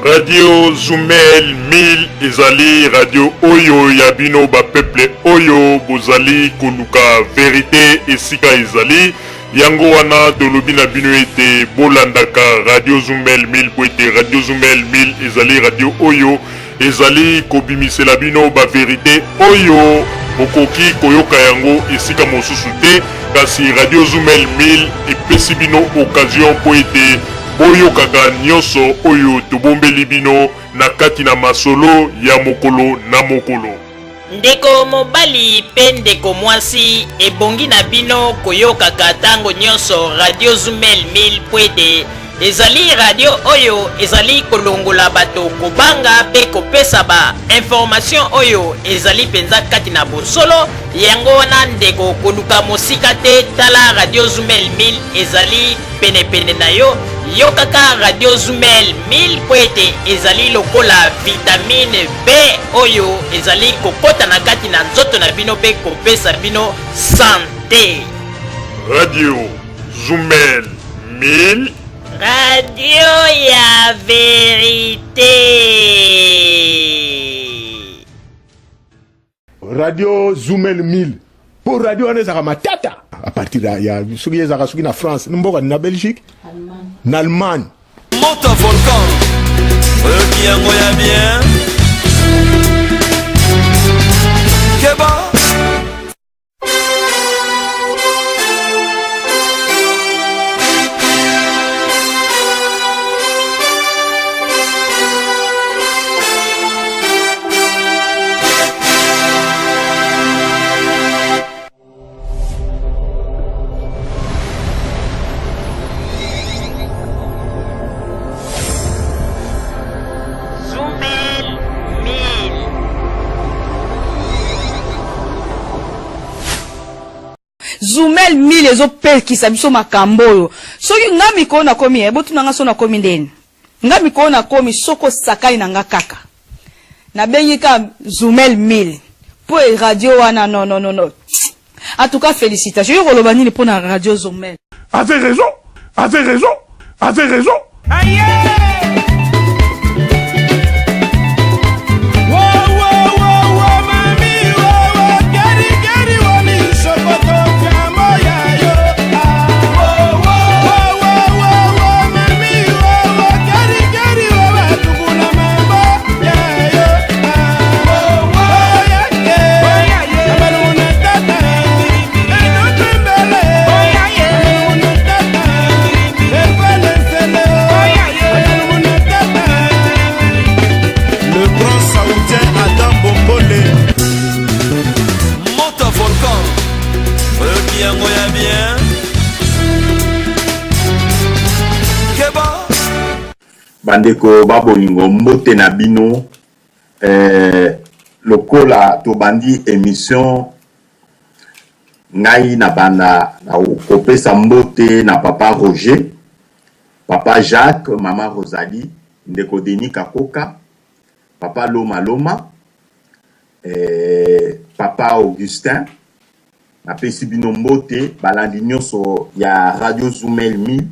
Radio Zumel 1000 ezali radio oyo ya bino ba peuple oyo bozali koluka vérité esika ezali yango wana tolobi na bino ete bolandaka Radio Zumel 1000 po ete Radio Zumel 1000 ezali radio oyo ezali kobimisela bino ba vérité oyo bokoki koyoka yango esika mosusu te kasi Radio Zumel 1000 epesi bino occasion po ete boyokaka nyonso oyo tobombeli bino na kati na masolo ya mokolo na mokolo. Ndeko mobali pe ndeko mwasi ebongi na bino koyokaka tango nyonso Radio Zumel 1000 pwede ezali radio oyo ezali kolongola bato kobanga pe kopesa ba information oyo ezali penza kati na bosolo yango wana ndeko koluka mosika te tala Radio Zumel 1000 ezali pene na yo yokaka Radio Zumel 1000 pwete ezali lokola vitamine B oyo ezali kokota na kati na nzoto na bino pe kopesa bino santé. Radio Zumel 1000 Radio ya vérité. Radio Zumel 1000 pour radio anezaka matata à partir ya suki ezaka suki na France mboka na Belgique na Allemagne Moto Volcan qui yango ya bien Keba Zumel 1000 ezopekisa biso makambo oyo soki nga mikolo na komi ebotu nanga so na komi ndeni nga mikolo na komi soko sakai na nga kaka na bengi ka Zumel 1000 po radio wana non en tout cas félicitations yo koloba nini po na Radio Zumel. Avez raison aïe. Bandeko babolingo mbote na bino lokola to bandi émission ngai na banda na kopesa mbote na papa Roger, papa Jacques, mama Rosalie, ndeko Denis Kakoka, papa Loma, papa Augustin, na pesi bino mbote balandi nyonso ya Radio Zumel 1000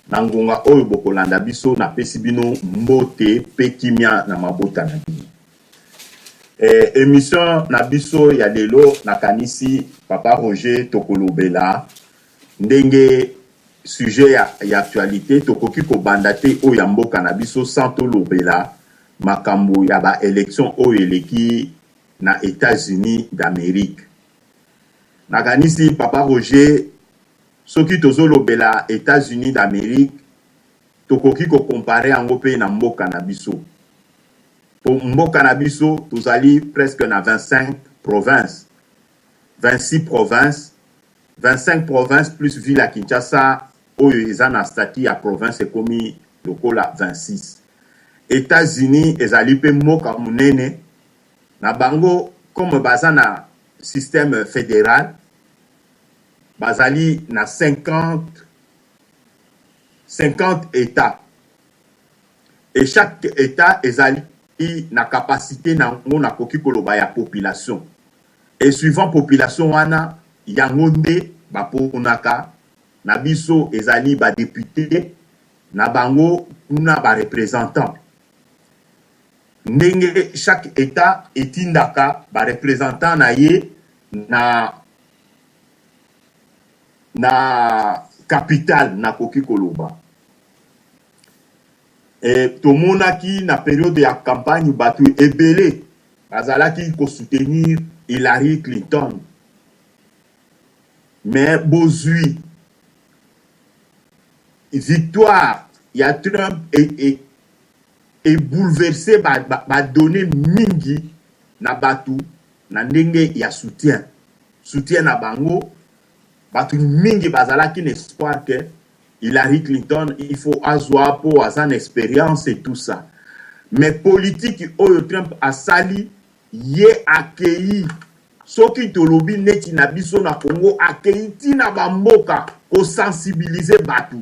na ngonga oyo bokolanda biso na pesi bino mbote pe kimia na mabota na bino. Émission na biso ya lelo na kanisi papa Roger tokolobela ndenge sujet ya actualité tokoki ko bandate o ya mboka na biso sans tolobela makambo ya ba élection oyo eleki na États-Unis d'Amérique. Na kanisi papa Roger soki tozolobela États-Unis d'Amérique tokoki ko comparer yango pe na mboka na biso. Pour mboka na biso tozali presque na 25 provinces, 26 provinces, 25 provinces plus ville à Kinshasa oyo eza na statut ya province ekomi lokola 26. États-Unis ezali pe moka munene na bango comme baza na système fédéral bazali na 50 États et chaque État ezali na capacité na koki koloba ya population et suivant population wana yango nde baponaka na biso ezali ba député na bango kuna ba représentant ndenge chaque État etindaka ba représentant na ye na capitale na koki koloba. Et tomonaki na période ya campagne batu ebele bazalaki ko soutenir Hillary Clinton. Mais bozui victoire ya Trump et bouleversé ba donner mingi na batu na ndenge ya soutien na bango batu mingi bazalaki l'espoir que Hillary Clinton il faut azwa po azan expérience et tout ça mais politique oyo Trump a sali ye accueilli soki tolobi neti na biso na Congo accueilli tina bamboka ko sensibiliser batu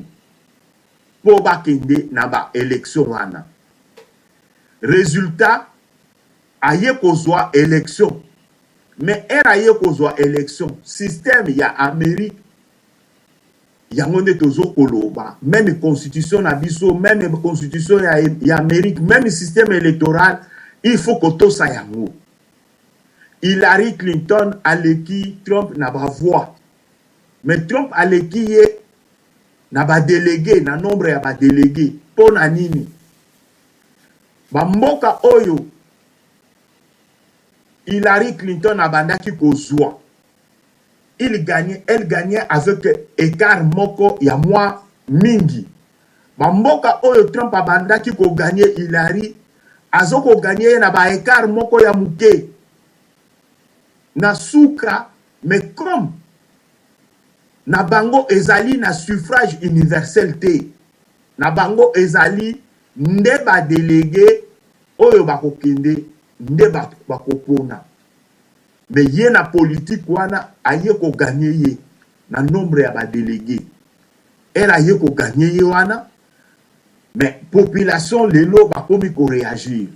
po bakende na ba élection wana résultat aye kozwa élection mais aye kozwa élection système ya Amérique yango nde tozo koloba même constitution na biso même constitution ya Amérique même système électoral il faut que tout ça yango Hillary Clinton aleki Trump na ba voix mais Trump aleki ye na ba délégué na nombre ya ba délégué pona nini bamboka oyo Hillary Clinton abandaki kozwa elle gagnait avec écart moko ya mwa mingi bamboka oyo Trump abandaki ko gagner Hillary azoko gagner na ba écart moko ya muke na suka mais comme na bango ezali na suffrage universel te na bango ezali nde ba délégué oyo bakokende nde bakopona mais ye na politique wana aye ko gagner ye na nombre ya ba délégué elle aye ko gagner ye wana mais population lelo bakomi ko réagir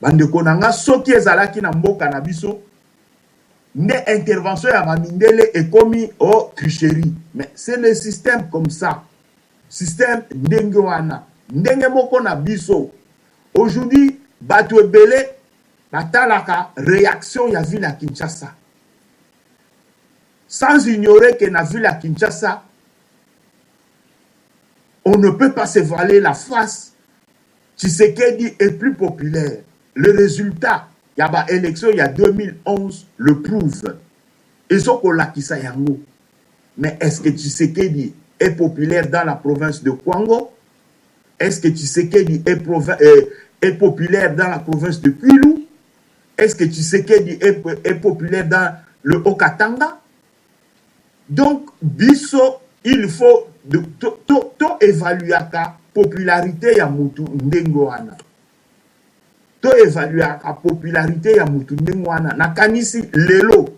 bandeko nanga soki ezalaki na mboka na biso nde intervention ya mamindele ekomi o tricherie mais c'est le système comme ça système ndenge wana ndenge moko na biso aujourd'hui batu ebele batalaka réaction ya ville à Kinshasa sans ignorer que na ville à Kinshasa on ne peut pas se voiler la face. Tshisekedi est plus populaire. Le résultat il y a ba élection il y a 2011 le prouve ezokolakisa yango mais est-ce que Tshisekedi est populaire dans la province de Kwango? Est-ce que Tshisekedi est populaire dans la province de Kwilu? Est-ce que Tshisekedi est populaire dans le Haut-Katanga? Donc biso il faut to évaluer la popularité ya mutu ndengo wana to évaluer la popularité ya mutu ndengo wana na kanisi lelo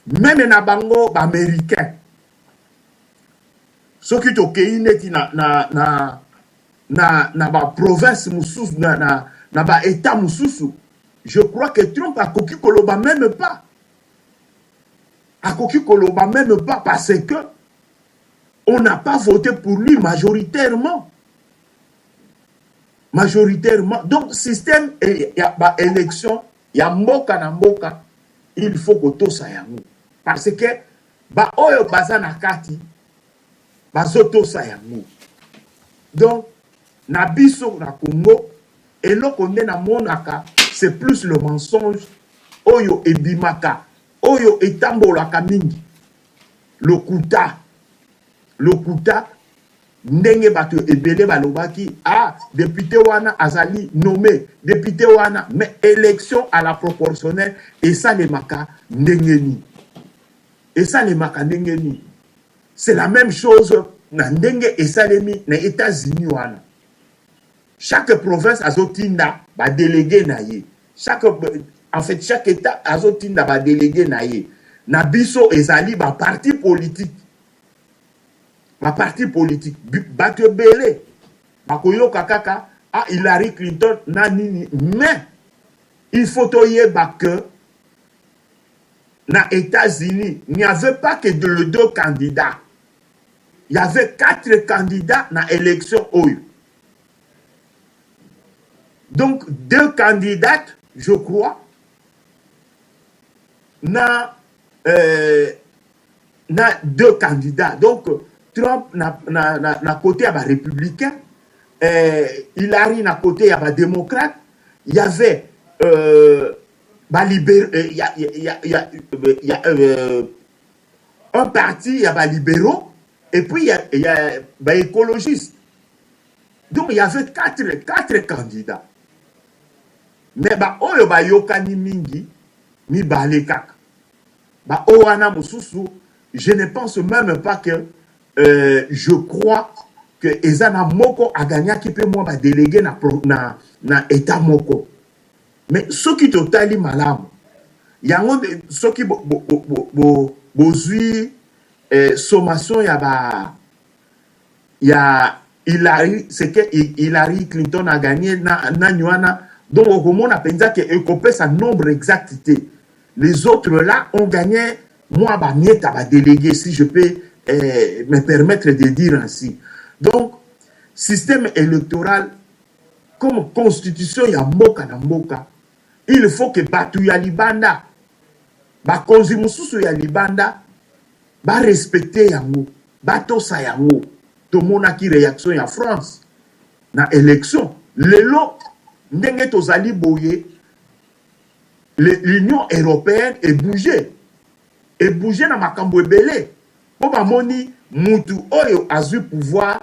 même na bango ba américain soki to keineti na ba province mususu na ba état mususu je crois que Trump a koki koloba même pas parce que on n'a pas voté pour lui majoritairement. Donc, système et élection, il y a mboka na mboka, il faut que tout ça yango. Parce que, oyo baza na kati, bazoto sa yango. Donc, na biso na Congo, et loko nde na monaka, c'est plus le mensonge, oyo ebimaka, oyo etambolaka mingi, lokuta ndenge bato ebele balobaki député wana azali nommé député wana mais élection à la proportionnelle et ça les maka ndengeni c'est la même chose na ndenge esalemi na États-Unis wana chaque province azotinda ba délégué na ye. En fait, chaque état azotinda ba délégué na ye. Na biso ezali ba parti politique. Ba parti politique. Bato belé. Bakoyo kakaka. Ah, Hillary Clinton, nanini. Mais, il faut yeba que, na États-Unis, il n'y avait pas que de deux candidats. Il y avait 4 candidats dans l'élection OU. Donc, 2 candidates, je crois, na 2 candidats. Donc, Trump na côté à républicain, Hillary na côté à démocrate. Il y avait un parti, il y a libéraux, et puis il y a écologistes. Donc il y avait 4 candidats. Mais oyo yokani mingi mi balekaka. Owana mususu, je ne pense même pas que je crois que Ezana Moko a gagné qui peut moi délégué na état Moko. Mais ce qui totali malamu, il y a ce qui bozui sommation il y a Hillary, c'est que Hillary Clinton a gagné na nywana. Donc au moment a pensé que écopé sa nombre exactité. Les autres là ont gagné moi mieta ba délégué, si je peux me permettre de dire ainsi. Donc système électoral comme constitution ya mboka na mboka, il faut que batu ya libanda ba konzi mususu ya libanda ba respecter yango, ba tosa yango. To mona ki réaction ya France na élection lelo ndenge tozali boye l'Union européenne est bougé na makambo ebele po ba moni mutu oyo azu pouvoir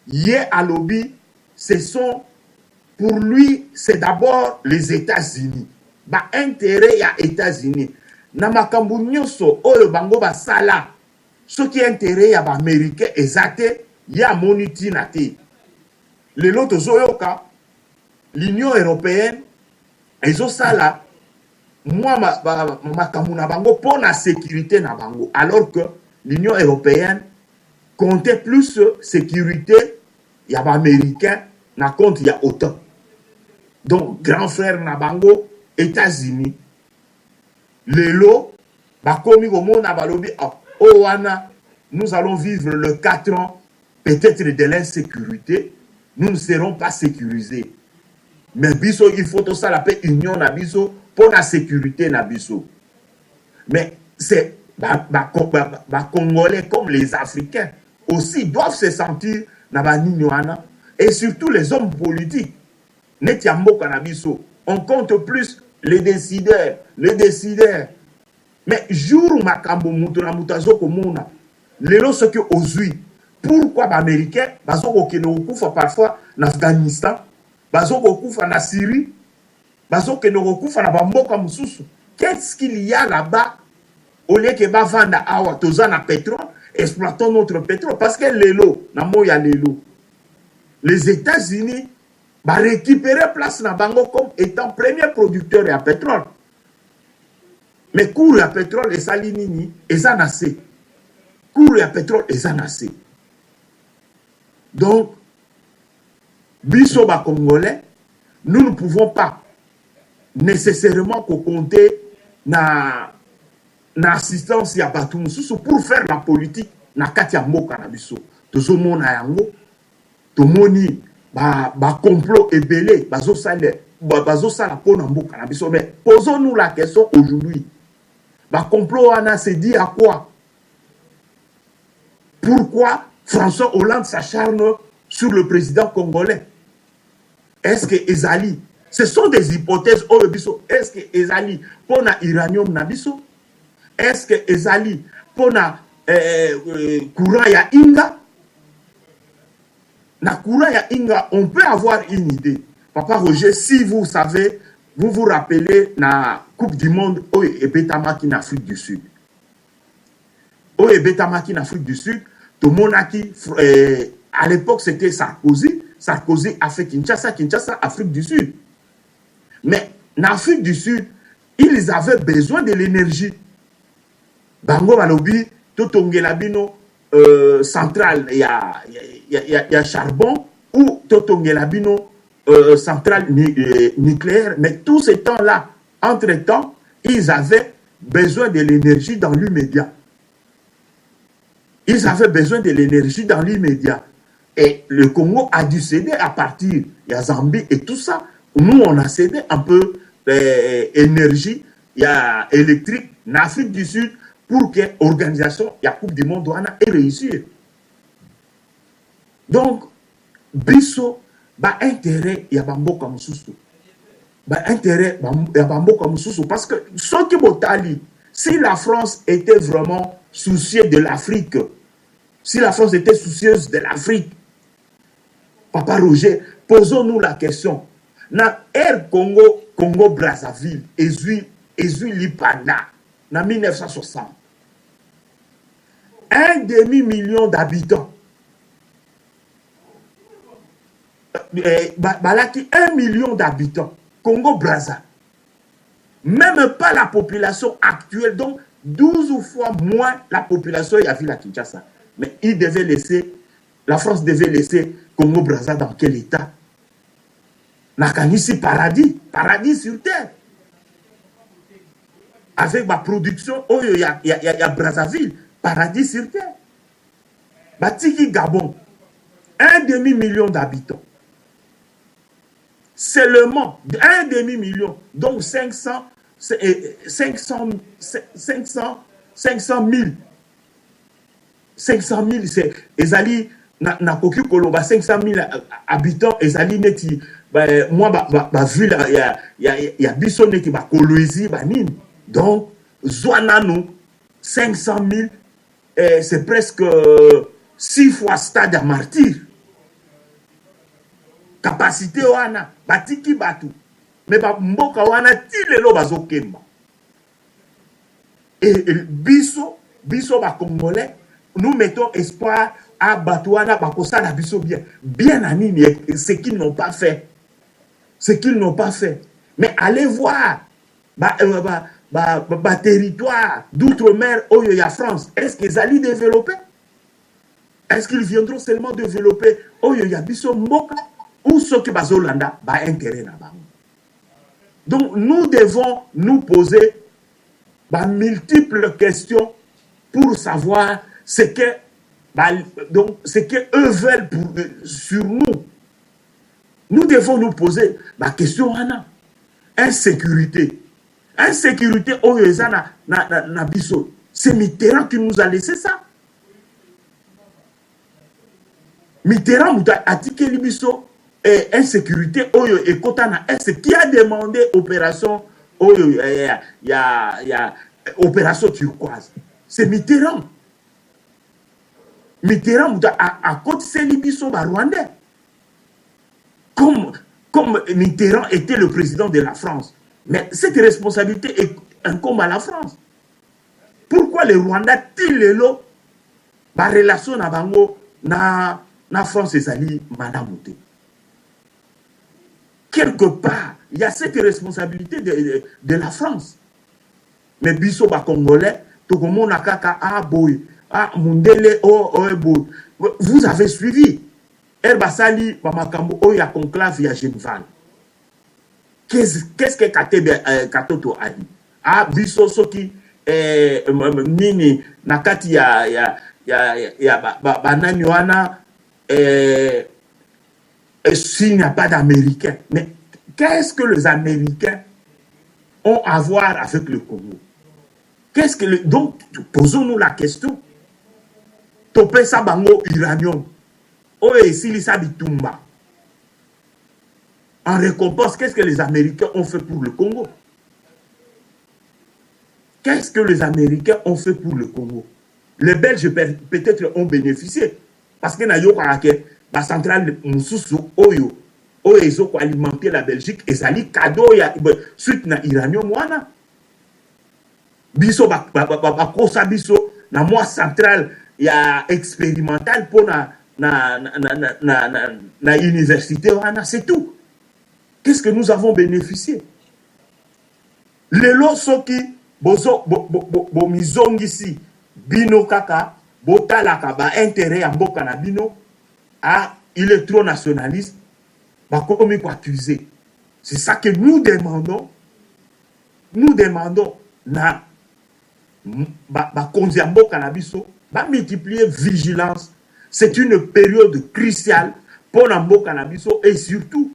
ye alobi. Ce sont pour lui, c'est d'abord les États-Unis. Ba intérêt ya États-Unis. Na makambo nyonso oyo bango ba sala. Ce qui est intérêt ya ba américain ezate ya moniti na te. Le loto zoyoka l'Union européenne ezo sala moi makambo na bango pour la sécurité na bango, alors que l'Union européenne comptait plus sécurité ya ba américain na compte il y a autant. Donc grand frère Nabango, États-Unis, lelo bakomi gomo na balobi owana, nous allons vivre le 4 ans peut-être de l'insécurité, nous ne serons pas sécurisés. Mais biso il faut tout ça la paix union na biso pour la sécurité na biso. Mais c'est Congolais comme les Africains aussi doivent se sentir na baninyoana. Et surtout les hommes politiques. On compte plus les décideurs. Mais jour makambo mutuna mutazo komuna. Lelo ce que ozui. Pourquoi les Américains bazoko keno kufa parfois en Afghanistan, bazoko kufa na Syrie, bazoko keno kufa na bamboka mususu. Qu'est-ce qu'il y a là-bas au lieu que ba vanda awa tozana pétrole, exploitons notre pétrole parce que lelo na moya lelo. Les États-Unis vont récupérer place dans Bango comme étant premier producteur de pétrole. Mais cours de pétrole et salinini, ils en assez. Cours de pétrole, ils en assez. Donc, biso ba Congolais, nous ne pouvons pas nécessairement compter na assistance ya batu mususu pour faire la politique na kati ya mboka na biso. Tozomona yango. Tomoni ba complot ebele bazo sala pona mboka na biso. Mais posons-nous la question aujourd'hui. Ba complot wana se dit à quoi? Pourquoi François Hollande s'acharne sur le président congolais? Est-ce que Ezali, ce sont des hypothèses au biso. Est-ce que Ezali pona uranium na biso? Est-ce que Ezali pona courant ya Inga? Na courant ya Inga, on peut avoir une idée. Papa Roger, si vous savez, vous vous rappelez la Coupe du Monde au Betamaki en Afrique du Sud. Au Betamaki en Afrique du Sud, tout le monde a qui, à l'époque c'était Sarkozy. Sarkozy a fait Kinshasa, Kinshasa, Afrique du Sud. Mais en Afrique du Sud, ils avaient besoin de l'énergie. Bango Balobi, Totongela Bino, centrale, il y a charbon, ou Totongela Bino, centrale nucléaire. Mais tous ces temps-là, entre-temps, ils avaient besoin de l'énergie dans l'immédiat. Ils avaient besoin de l'énergie dans l'immédiat. Et le Congo a dû céder à partir, il y a Zambie et tout ça. Nous, on a cédé un peu d'énergie, il y a électrique, en Afrique du Sud, pour que l'organisation, il y a Coupe du Monde, ait réussir. Donc, Bisso, bah intérêt, il y a Bambo comme Soussou. Bah intérêt, il y a Bambo comme Soussou. Parce que, ce qui Botali, si la France était vraiment soucieuse de l'Afrique, si la France était soucieuse de l'Afrique, Papa Roger, posons-nous la question. Dans Air Congo Brazzaville, Ezui Lipana, en 1960, 1,5 million d'habitants. Balaki, 1 million d'habitants. Congo Brazza. Même pas la population actuelle, donc 12 fois moins la population y a vu la Kinshasa. Mais il devait laisser, la France devait laisser Congo Brazza dans quel état? Nakanisi paradis, paradis sur terre. Avec ma production, oh, il y a Brazzaville, paradis sur terre. Batiki Gabon, 1,5 million d'habitants. Seulement 1,5 million, donc 500 000. 500 000, c'est Ezali, na Koki Koloba, 500 000 habitants, Ezali Neti, moi, vu là, il y a Bisso Neti, Kolwezi, Banin. Donc, Zouanano, 500 000, c'est presque 6 fois stade à martyr. Capacité wana, batiki batu. Mais mboka wana tilelo bazokemba. Et biso Congolais, nous mettons espoir à Batouana, Bakosala biso bien. Bien à Nini, ce qu'ils n'ont pas fait. Ce qu'ils n'ont pas fait. Mais allez voir, territoire d'outre-mer, où il y a France, est-ce qu'ils allaient développer? Est-ce qu'ils viendront seulement développer où il y a biso mboka? Ou ce qui va Zolanda, intérêt là-bas. Donc, nous devons nous poser multiples questions pour savoir ce que, ce que eux veulent sur nous. Nous devons nous poser la question, insécurité. Insécurité, c'est Mitterrand qui nous a laissé ça. Mitterrand a dit que l'Ibiso et insécurité, et Kotana, est-ce qui a demandé opération, opération turquoise? C'est Mitterrand. Mitterrand a côté l'Ibiso rwandais. Comme Mitterrand était le président de la France. Mais cette responsabilité est incombe à la France. Pourquoi les Rwandais tilelo la relation na bango na France ezali manamuté? Quelque part, il y a cette responsabilité de la France. Mais biso ba Congolais, tokomo nakaka boy, mundele boy. Vous avez suivi. Erbasali bamakambo ya conclave ya Genval. Qu'est-ce que Katoto a dit? Biso soki nini nakati ya banani wana s'il n'y a pas d'Américains. Mais qu'est-ce que les Américains ont à voir avec le Congo? Donc, posons-nous la question. Topé Sabango uranium. Oye, Silisa Bitumba. En récompense, qu'est-ce que les Américains ont fait pour le Congo? Qu'est-ce que les Américains ont fait pour le Congo? Les Belges peut-être ont bénéficié. Parce que la centrale Moussoussou, Oyo, ils ont alimenté la Belgique et ça li cadeau suite na uranium wana. Biso kosa biso na moi centrale ya expérimental pour na na université wana, c'est tout. Qu'est-ce que nous avons bénéficié? Lelo soki bozo bo mizongi si bino kaka botalaka ba intérêt ya mboka na bino, ah il est trop nationaliste, ba komi ko accuser. C'est ça que nous demandons. Nous demandons na ba konzi ya mboka na biso ba multiplier vigilance. C'est une période cruciale pour na mboka na biso, et surtout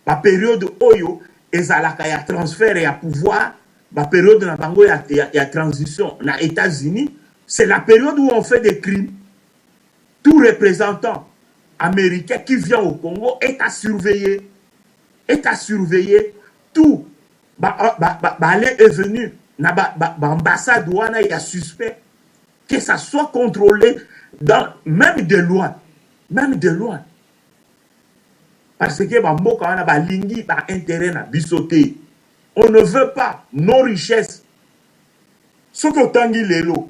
la période oyo ezalaka ya transfert et ya pouvoir, la période na bango ya transition na États-Unis, c'est la période où on fait des crimes. Tout représentant américain qui vient au Congo est à surveiller. Tout aller et venu na ambassade wana ya suspect, que ça soit contrôlé même de loin. Parce que bamboka wana balingi ba intérêt na bisoté. On ne veut pas nos richesses. Ce que tangi lelo,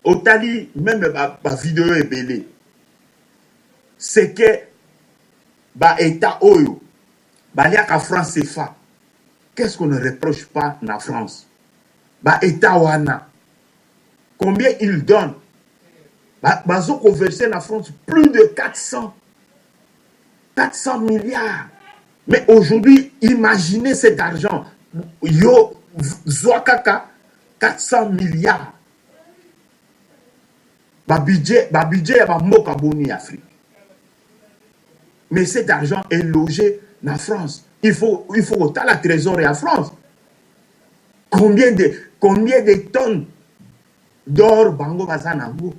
otali même ba vidéo ebele. C'est que ba état oyo ba liaka France CFA. Qu'est-ce qu'on ne reproche pas na France? Ba état wana. Combien ils donnent? Bazo converser na France plus de 400 milliards. Mais aujourd'hui, imaginez cet argent. Yo, Zouakaka, 400 milliards. Budget va moka boni Afrique. Mais cet argent est logé en France. Il faut autant la trésorerie à France. Combien de tonnes d'or bango bazanango?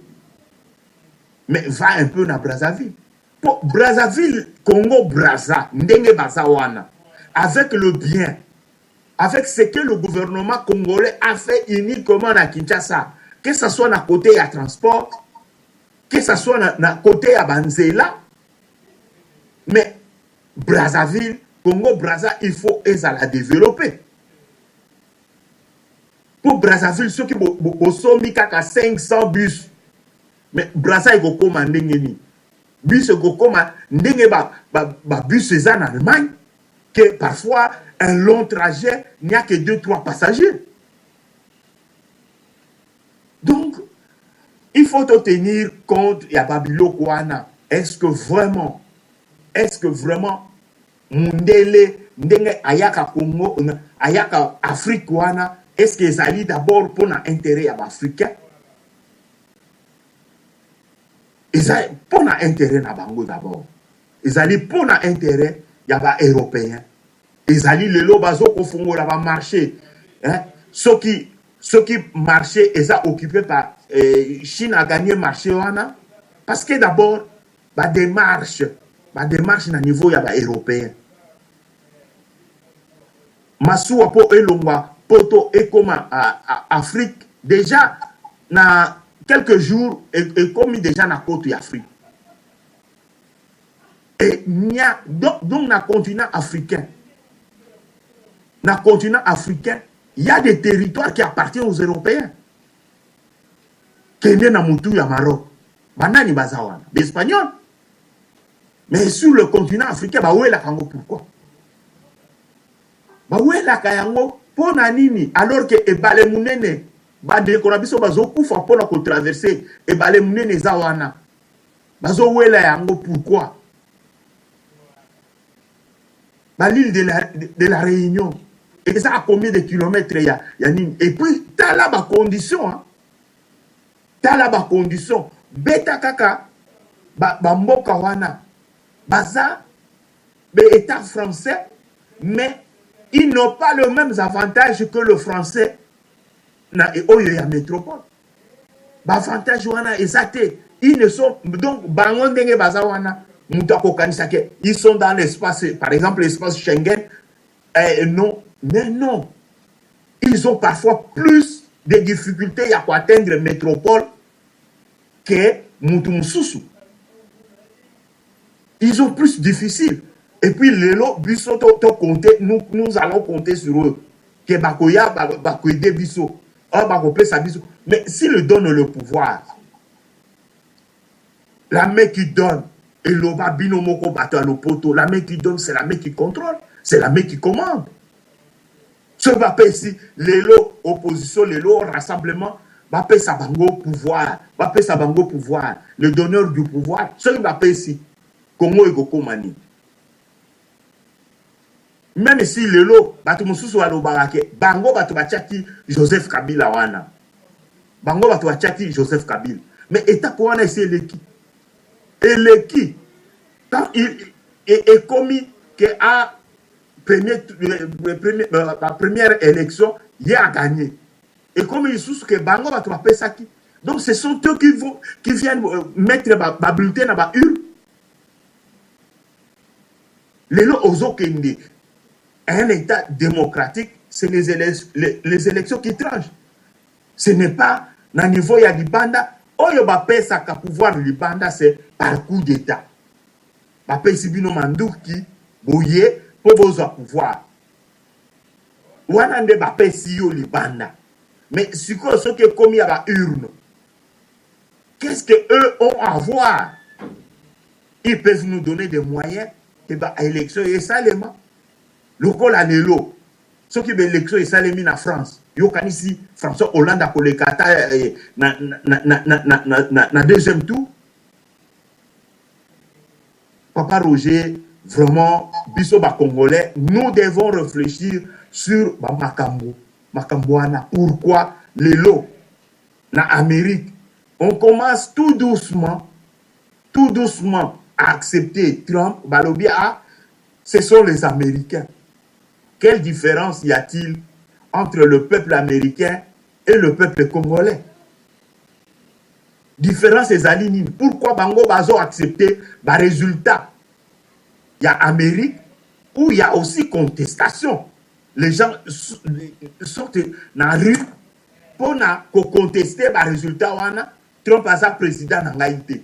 Mais va un peu na Brazzaville. Pour Brazzaville, Congo, Brazza, ndenge bazawana, avec le bien, avec ce que le gouvernement congolais a fait uniquement à Kinshasa, que ce soit à côté à transport, que ce soit à côté à Banzela, mais Brazzaville, Congo, Brazza, il faut la développer. Pour Brazzaville, ceux qui ont mis 500 bus, mais Brazza, il faut commander ni. Bus gokoma ndenge ba bus en Allemagne, que parfois un long trajet n'y a que 2-3 passagers. Donc il faut tenir compte ya babilo kwana. Est-ce que vraiment mundele ndenge ayaka Congo ayaka Afrique wana, est-ce que zali d'abord pour un intérêt ya africain? Ils ont pour un intérêt na bango d'abord. Ils ont pour un intérêt yaba européen. Ils ont le lobazo kofungo la ba marché. Ceux qui marché ils ont occupé par Chine a gagné marché wana parce que d'abord ba démarche na niveau yaba européen. Masuwa po elongwa poto et comme Afrique déjà na quelques jours et comme déjà na côte d'Afrique. Et donc dans le continent africain, il y a des territoires qui appartiennent aux Européens. Kenya na mutu ya Maroc, banani bazawana, des Espagnols. Mais sur le continent africain, bah où est la Congo? Pourquoi? Bah où est la Kayango? Pour nanini alors que ebale munene bande korabiso bazo kufa pour la traverser et bale munene zawana bazo wela yango. Pourquoi? Bah l'île de la Réunion, et ça a combien de kilomètres ya nini? Et puis t'as là ba condition, hein, beta kaka ba mboka wana baza be état français, mais ils n'ont pas les mêmes avantages que le français na oyo ya métropole. Ba avantage wana exacté, ils ne sont donc bango ndenge baza wana mutako kanisa ke ils sont dans l'espace, par exemple l'espace Schengen. Non, mais non, ils ont parfois plus de difficultés à atteindre métropole que mutususu. Ils ont plus difficile. Et puis les lots biso to compter, nous allons compter sur eux. Que bakoya bakoide biso, bakope sa biso. Mais s'ils donnent le pouvoir, La main qui donne, et l'oba bino moko bato à l'opoto, la main qui donne, c'est la main qui contrôle, c'est la main qui commande. Ce Mbappé ici, l'élo opposition, l'élo rassemblement, Mbappé Sabango pouvoir, Mbappé Sabango pouvoir, le donneur du pouvoir, ce Mbappé ici, Congo et Goko Mani. Même si l'élo, Bato Moussousou Alo Barake, Bango Bato Bachaki, Joseph Kabila Wana. Bango Bato Bachaki, Joseph Kabila. Mais état pour wana ici, l'équipe. Et l'équipe, quand il est commis qu'à la première élection, il a gagné. Et comme il sous que Bango va trouver ça qui. Donc ce sont eux qui viennent mettre ma bulletin dans ma urne. Les lots aux Kende, un État démocratique, c'est les élections qui tranchent. Ce n'est pas dans le niveau ya Libanda. Oyo Bappé ça ka pouvoir Libanda, c'est par coup d'État. Bappé Sibino Mandouki, Boye, pour vos pouvoir. Wanande Bappé Siyo Libanda. Mais ce qui est commis à la urne, qu'est-ce qu'eux ont à voir? Ils peuvent nous donner des moyens de l'élection et salement. Le col à l'élo, ce qui est l'élection et salement en France. Yo kanisi François Hollande a collé Kata na deuxième tour. Papa Roger, vraiment, biso ba Congolais, nous devons réfléchir sur Makambo. Makambouana. Pourquoi les lots na Amérique, on commence tout doucement à accepter Trump, Balobia, ce sont les Américains. Quelle différence y a-t-il entre le peuple américain et le peuple congolais? Différence est alignée. Pourquoi Bango Bazo accepté le résultat? Il y a Amérique où il y a aussi contestation. Les gens sortent dans la rue pour contester le résultat. Trump a sa président en Haïti.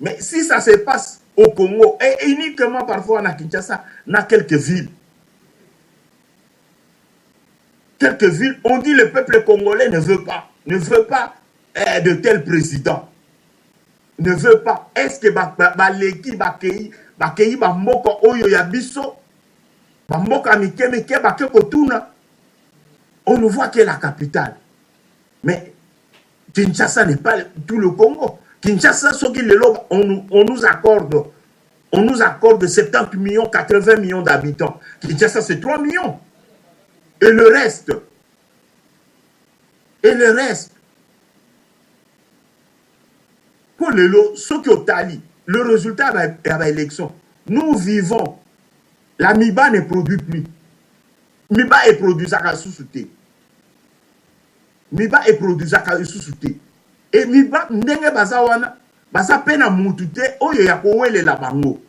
Mais si ça se passe au Congo, et uniquement parfois à Kinshasa, dans quelques villes, on dit le peuple congolais ne veut pas de tel président. Ne veut pas. Est-ce que l'équipe va moko oyo ya biso? On ne voit que la capitale. Mais Kinshasa n'est pas tout le Congo. Kinshasa, on nous accorde 70 millions, 80 millions d'habitants. Kinshasa, c'est 3 millions. Et le reste, pour le lot, ce qui est tali, le résultat de l'élection, nous vivons. La MIBA ne produit plus. MIBA est produit à sous-souté. MIBA est produit à sous-souté. Et MIBA, n'enge bazawana, baza pena mutute, oyo ya kowele la bango.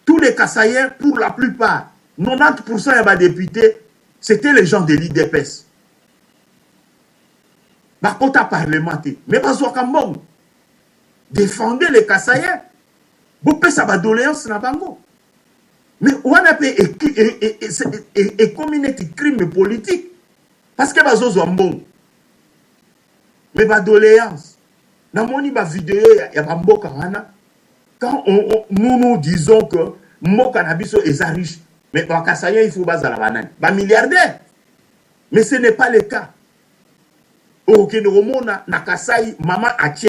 Tous les Kassaïens, pour la plupart, 90% des députés, c'était les gens de l'IDPS. Bakota parlementaire. Mais bazouakambong, défendez les Kassaïens. Vous pouvez ça doléance na bango. Mais on a fait et communauté crime politique. Parce que bazo zombong. Mais ba doléance. Na moni ba vidéo ya bamboka wana. Quand nous disons que mboka na biso est riche, mais ba kasaya il faut bazala banane. Ba milliardaire. Mais ce n'est pas le cas. Ok no mona na kasai mama ache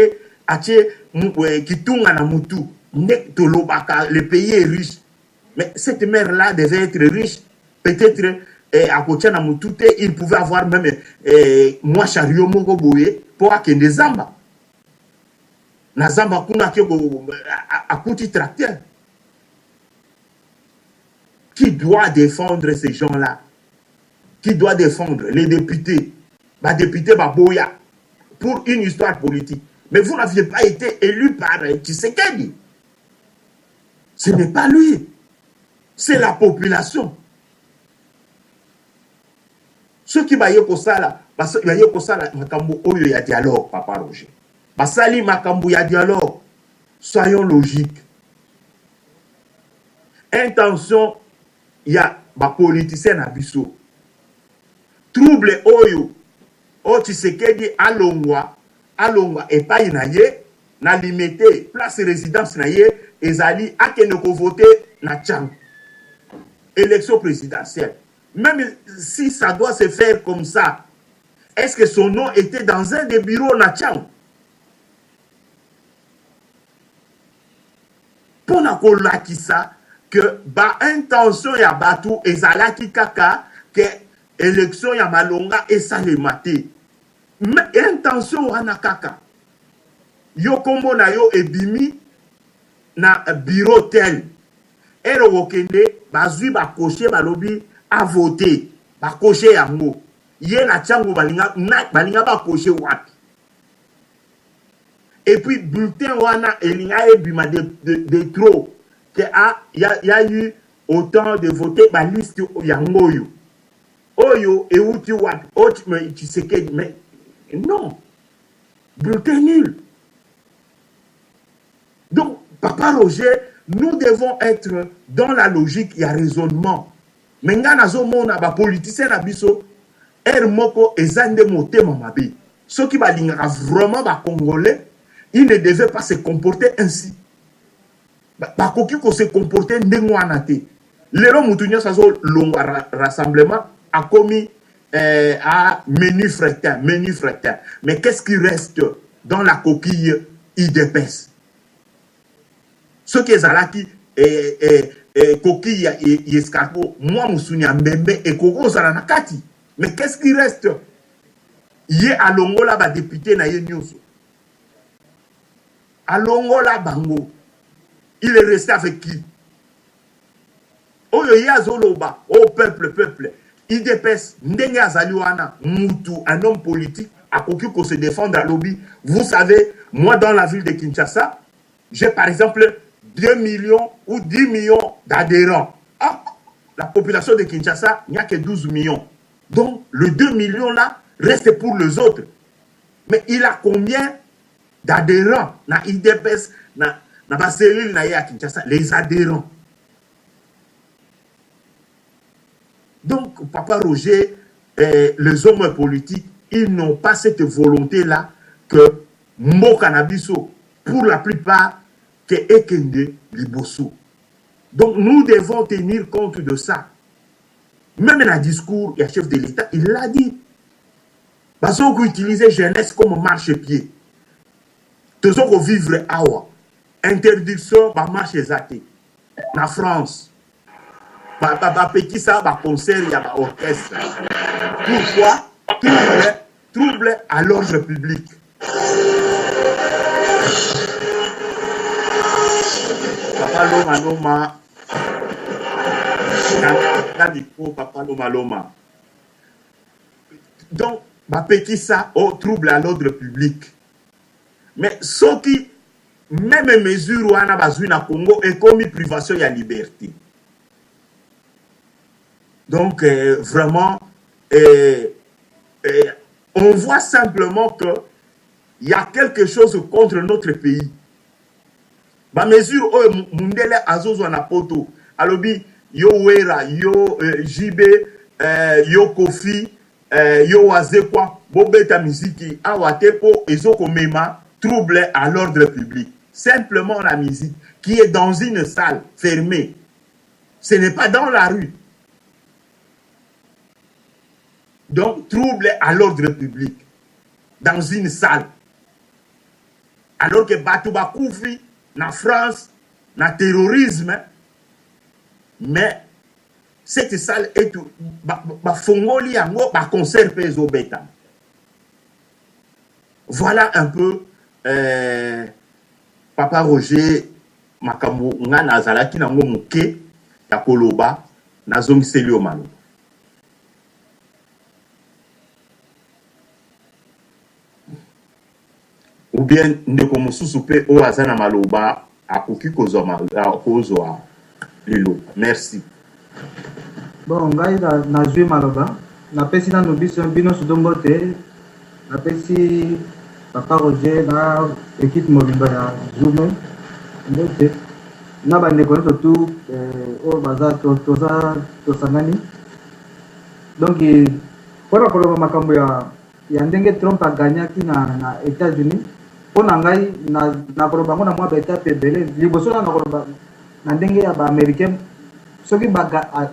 kitunga na mutu. Le pays est riche. Mais cette mère-là devait être riche. Peut-être à côté de Moutouté, il pouvait avoir même moi chariot mogoboye pour qu'il des zamba. Na zamba kuna à côté tracteur. Qui doit défendre ces gens-là? Qui doit défendre les députés? Les députés Baboya pour une histoire politique. Mais vous n'aviez pas été élu par Tshisekedi. Ce n'est pas lui. C'est la population. Ceux qui baillent pour ça là, parce que baillent pour ça là, makambo oyo ya dialogue, Papa Roger. Basali makambo ya dialogue. Soyons logiques. Intention, il y a ba politicien na biso. Trouble oyo. O Tshisekedi alongwa et pas inaye. na limité place résidence na ye ezali akende ko voter na Tchang élection présidentielle. Même si ça doit se faire comme ça, est-ce que son nom était dans un des bureaux na Tchang? Pour na ko lakisa que ba intention ya batu ezalaki kaka que élection ya Malonga esalemate. Mais intention wana kaka yo kombo na yo ebimi na bureau tel ero wokende bazui ba cocher balobi a voter ba cocher yango ye na Tchango balinga ba cocher wapi. Et puis bulletin wana elinga ebima de trop que y a eu autant de voter ba liste yango yo oyo et où tu vois mais tu sais que mais non bulletin nul. Donc Papa Roger, nous devons être dans la logique, il y a raisonnement. Mais nga nazo mona ba politicien na biso moko ezande motema mabe. Ceux qui balingaka vraiment ba congolais, ils ne devaient pas se comporter ainsi. Ba koki ko se comporter ndengwana te. Lelo mutunya sazo longa rassemblement a commis à menu fretin. Mais qu'est-ce qui reste dans la coquille IDPS? Ce qui est zalaki coquille et escargot, moi moussounia mbembe et koko zala nakati. Mais qu'est-ce qui reste? Yé à Longola ba député na yé nyonso. À Longola bango. Il est resté avec qui? Oh yé azoloba, oh peuple. IDPS ndenge azaliwana mutu, un homme politique a koki ko se défendre à lobby. Vous savez, moi dans la ville de Kinshasa, j'ai par exemple 2 millions ou 10 millions d'adhérents. Ah, la population de Kinshasa, il n'y a que 12 millions. Donc, le 2 millions là reste pour les autres. Mais il a combien d'adhérents? Na IDPS, na cellule na à Kinshasa, les adhérents. Donc, Papa Roger, les hommes politiques, ils n'ont pas cette volonté-là que Mokanabiso, pour la plupart, que Ekende Liboso. Donc nous devons tenir compte de ça. Même dans le discours, il y a chef de l'État, il l'a dit. Parce qu'on utilise jeunesse comme marche-pied. Tous ceux qui vivent à Awa. Interdiction de marche zaté. En France. Petit ça, concert, il y a orchestre. Pourquoi? Trouble à l'ordre public. Papa Loma. Papa Loma. Donc, petit ça, trouble à l'ordre public. Mais ce qui, même mesure où on a besoin na Congo, est comme privation de la liberté. Donc, vraiment, on voit simplement qu'il y a quelque chose contre notre pays. Ba mesure o mundele azozo na poto alobi yo wera yo jibe yo kofi yo wazekwa bobeta miziki awatepo ezoko mema trouble à l'ordre public. Simplement la musique qui est dans une salle fermée. Ce n'est pas dans la rue. Donc trouble à l'ordre public dans une salle. Alors que Batouba Koufi na France, na terrorisme, mais cette salle est tout, fongoli yango, concert peso beta. Voilà un peu, Papa Roger, makambo, nga nazalaki nango muke, ya koloba, na zongi selio malo. Ou bien ndeko mususu pe o azana maloba akoki kozoma kozwa lilo. Merci. Bon, ngai na zwi maloba na pesi na nobiso bino sudombote na pesi Papa Roger na équipe mobimba ya Zoom ndote na bandeko to tout o baza to sanani. Donc pour la koloba makambo ya ndenge Trump a gagné na États-Unis. mpona ngai nakoloba ngo na mwa baetape ebele liboso na nakoloba na ndenge ya baaméricain soki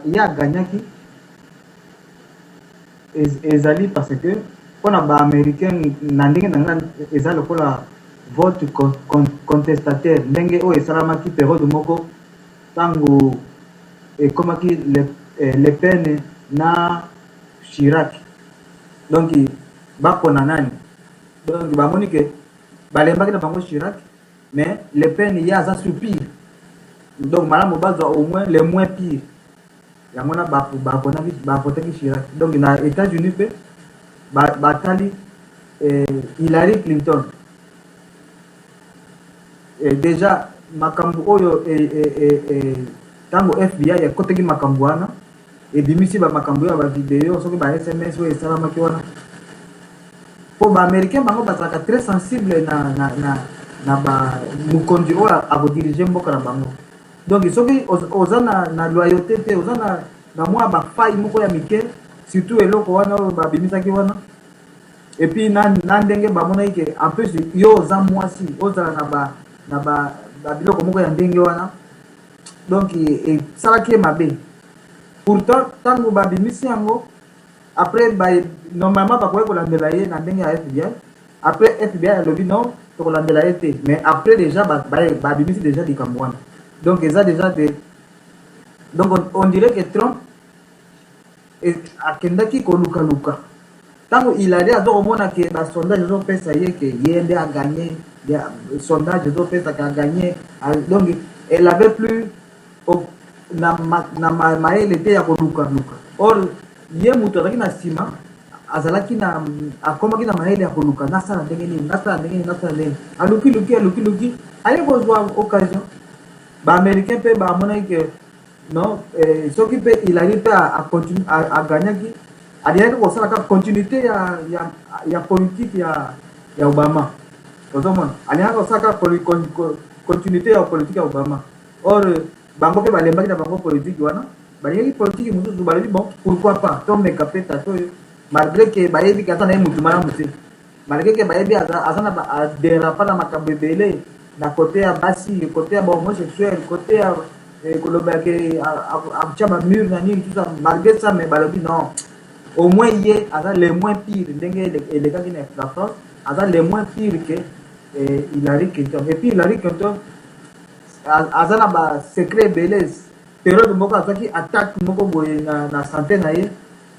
ye aganyaki ezali parce que mpona baaméricain na ndenge na ngai eza lokola vote contestataire ndenge oyo esalamaki periode moko ntango ekomaki Le Pen na Chirac donc bakona nani donc bamoni ke balembaki na bango Chirac mais Le Pen ye aza sur pire donc malamu bazwa au moins le moins pire yango na bavotaki Chirac donc na États-Unis mpe batali Hillary Clinton déjà makambo oyo ntango FBI ekotaki makambo wana ebimisi bamakambo ya bavideo soki ba SMS oyo esalamaki wana po baaméricain bango bazalaka très sensible na mokonzi oyo akodirige mboka na bango donc soki oza na loyauté te oza na mwa bafai moko ya mike surtout eloko wana oyo babimisaki wana epuis na ndenge bamonaki ke en plus yo oza mwasi ozala na biloko moko ya ndenge wana donc esalaki ye mabe pourtant ntango babimisi yango après normalement bakoki kolandela ye na ndenge ya FBI après FBI alobi non tokolandela ye te mais après déjà babimisi déjà likambo wana donc eza déjà donc on dirait que Trump akendaki kolukaluka ntango Hillary azokomona ke basondage ezopesa ye ke ye nde aganye sondage ezopesaka aganye donc elle avait plus na mayele te ya kolukaluka or ye moto azalaki na nsima azalaki akomaki na mayele ya koluka nasala ndenge nini nasala ndenge alukiluki aye kozwa occasion baaméricain mpe bamonaki ke non soki mpe Hillary mpe aganyaki alingaki kosala kaka continuité ya politique ya Obama ozomona alingaki kosala kaka continuité ya politique ya Obama or bango mpe balembaki na bango politique wana balingaki politique mosusu balobi bon pourquoi pas tomeka mpe tato oyo malgré ke bayebi ke aza na ye motu malamu te malgré ke bayebi aza na aderapa na makambo ebele na kote ya basi kote ya bahomosexuel kote ya koloba ke atia bamure na nini tout ça malgré ça mais balobi non au moins ye aza le moins pire ndenge elekaki na France aza le moins pire ke Hillary Clinton et puis Hillary Clinton aza na basecret ebele période moko azwaki attaque moko boye na santé na ye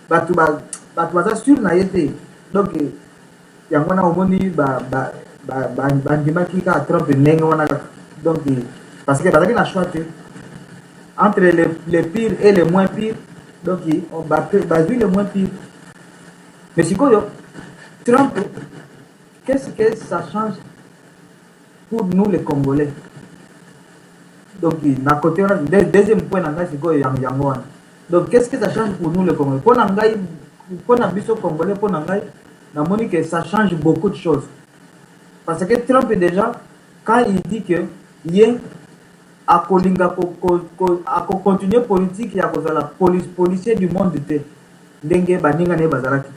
bato baza sur na ye te donc yango wana omoni bandimaki kaka Trump ndenge wana kaka donc parce que bazalaki na choix te entre le pire et le moins pire donc bazwi le moins pire mais sikoyo Trump qu'est-ce que ça change pour nous les Congolais donc na côté deuxième point na ngai sikoyo yango wana donc qu'est-ce que ça change pour nous les Congolais pona ngai pona biso Congolais pona ngai namoni que ça change beaucoup de choses parce que Trump déjà quand il dit que ye akolinga continuer politique ya kozala policier du monde te ndenge baninga ne bazalaki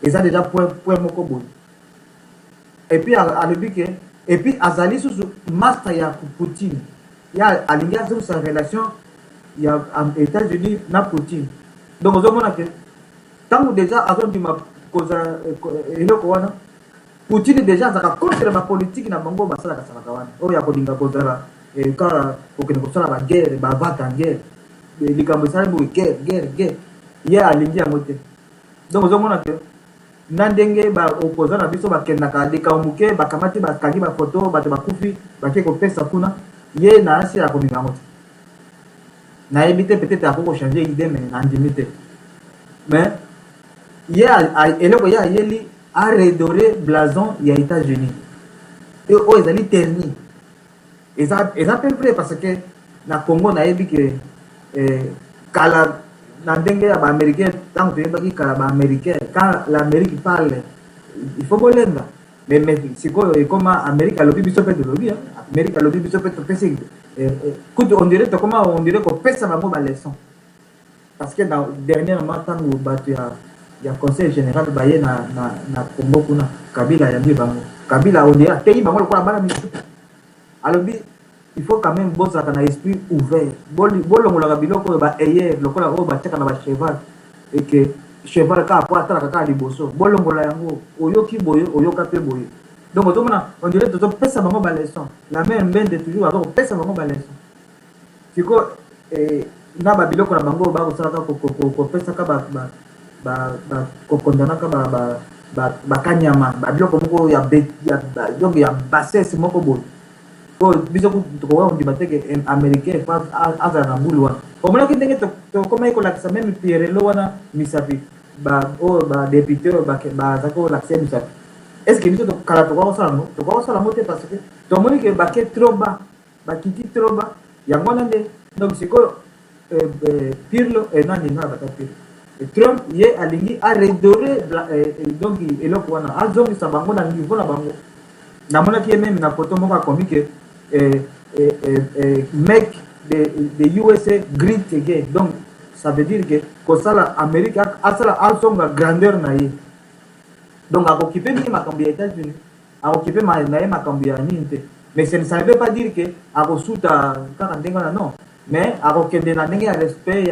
eza déjà point moko boye et puis alobi ke et puis azali susu master ya Poutine ya alingi azo sa relation ya États-Unis na Poutine donc ozomona ke tango déjà azondima koza eloko wana Poutine déjà azaka contre ma politique na bango basalaka wana oyo ya kolinga kozala kaka kokende kosala baguerre bavata en guerre likambo esali boye guerre ye alingi yango te donc ozomona ke na ndenge baopposa na biso bakendaka likao moke bakamati bakangi bafoto bato bakufi bake kopesa kuna ye na asi akolinga yango te nayebi te peut-être akokochange idée mais nandimi te mais ye eloko ye ayeli aredore blason ya États-Unis oyo ezali terni eza peu près parce que na Congo nayebi ke kala na ndenge ya baaméricain ntango toyebaki kala baaméricain quand l'Amérique parle il faut bolenga mais sikoyo ekoma Amérique alobi biso mpe tolobi Amérique alobi biso mpe topesi kutu on dirait kopesa bango baleson parce que na dernièrement ntango bato ya conseil général baye na Congo kuna Kabila ya bango Kabila on est pays bango kwa bana misu alobi il faut quand même bosa kana esprit ouvert bolongo la biloko ba hier lokola o ba teka na ba cheval et que cheval ka po atala ka liboso bolongo la yango oyoki boyo oyoka pe boyo donc on dirait to pesa bango ba leçon la même mbende toujours avec pesa bango ba leçon siko na ba biloko na bango ba ko sala ko pesa ka ba kokondana ka ba kanyama ba biloko moko ya donc ya bassesse moko boy ko biso ko wa ndi bateke américain fa aza na mbulu wana o mona kindenge to koma iko la semaine Pierre lo wana misapi ba député ba zako la semaine misapi est-ce que biso to kala to ko sala mote parce que to moni ke ba ke troba ba kiti troba ya mona nde donc siko Pirlo nani na ba Pirlo Trump ye alingi a redorer donc eloko wana azongi sa bango na niveau na bango na mona ki même na photo moko akomi ke make the USA great again donc ça veut dire que kosala Amérique asala alsonga grandeur na ye donc akokipe mingi makambo ya États-Unis akokipe na ye makambo ya nini te mais ça ne veut pas dire que akosuta kaka ndenge na non mais akokende na ndenge ya respect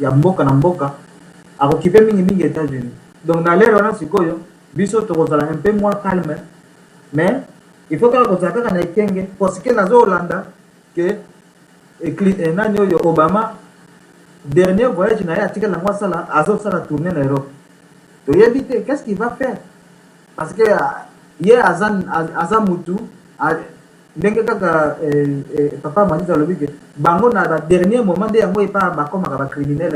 ya mboka na mboka akokipe mingi États-Unis donc na lero na sikoyo biso tokozala un peu moins calme mais il faut que kozala na ikenge parce que nazo Hollanda que nani oyo Obama dernier voyage na ya tika la sala azo sala tourner na Europe to yebite qu'est-ce qu'il va faire parce que hier azan mutu ndenge kaka papa manisa lobike bango na dernier moment de yango epa bakoma ka ba criminel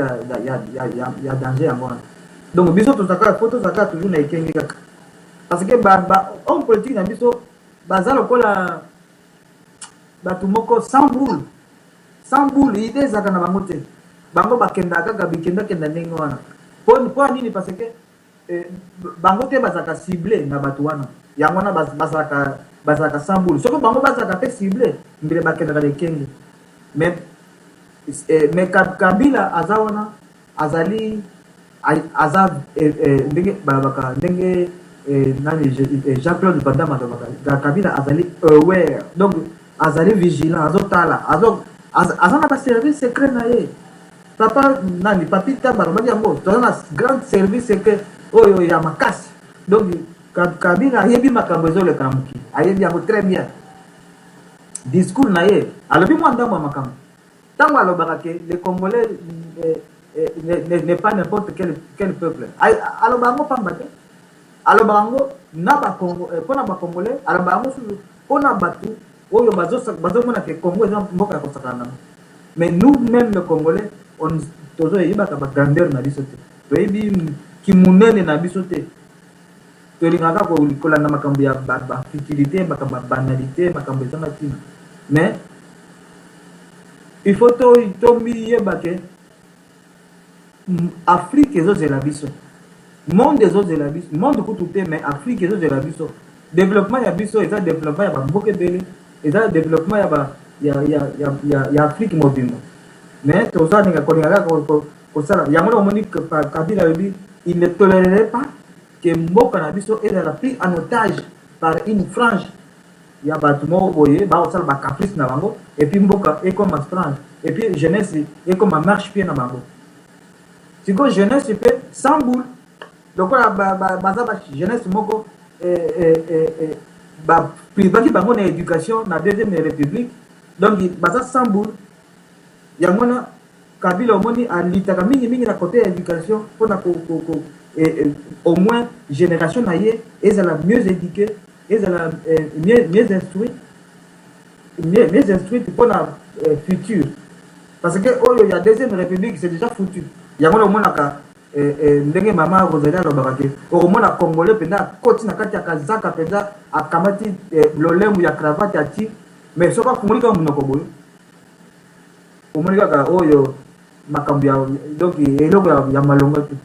ya danger yango donc biso to zaka photo zaka toujours na ikenge kaka parce que homme politique na biso baza lokola batu moko sans boule idée zaka na bango te bango bakenda kaka bikenda kenda ndenge wana po nini parce que bango te bazaka ciblé na batu wana yango na bazaka sans boule soko bango bazaka pe ciblé mbele bakenda na ikenge mais Kabila azawana azali ndenge babaka ndenge nani Jean-Claude Bandama Kabila azali aware donc azali vigilant azotala azana ba service secret na ye papa nani papita baromaki yango tozana grand service secret oyo ya makasi donc Kabila ayebi makambo ezoleka na mokili ayebi yango très bien discours na ye alobi mwa ndambo ya makambo ntango alobaka ke les Congolais n'est pas n'importe quel peuple alobaka yango pamba te alobaka yango na mpona bacongolais alobaka yango susu mpona bato oyo bazomona ke Congo eza mboka ya kosakana nango mais nous même le Congolais tozoyebaka bagrandeur na biso te toyebi kimunene na biso te tolingaka kolanda makambo ya bafutilité makambo ya banalité makambo ezanga ntina mais il faut tomiyeba ke Afrique ezozela biso monde ezozela biso monde kutu te mais Afrique ezozela biso développement ya biso eza développement ya bamboka ebele eza développement ya Afrique mobimba mais tozalinga kolingaka kosala yango na omoni Kabila lobi il ne tolérerait pas que mboka na biso ezala pris en otage par une frange ya bato moko boye bakosala bacaprice na bango et puis mboka ekoma frange et puis jeunesse ekoma marche pied na bango siko jeunesse pe sans boule lokola baza ba jeunesse moko privaki bango na éducation na deuxième république donc baza sans boule yango na Kabila omoni alitaka mingi na côté ya éducation mpona au moins génération na ye ezala mieux éduquée ezala mieux instruite mpona futur parce que oyo ya deuxième république c'est déjà foutu yango na omonaka ndenge mama Rosalie alobaka ke okomona congolais mpenza akoti na kati ya kazaka mpenza akamati lolemu ya cravate ati mais soki afungoli kaka monoko boyo omoni kaka oyo makambo ya donc eloko ya malonga te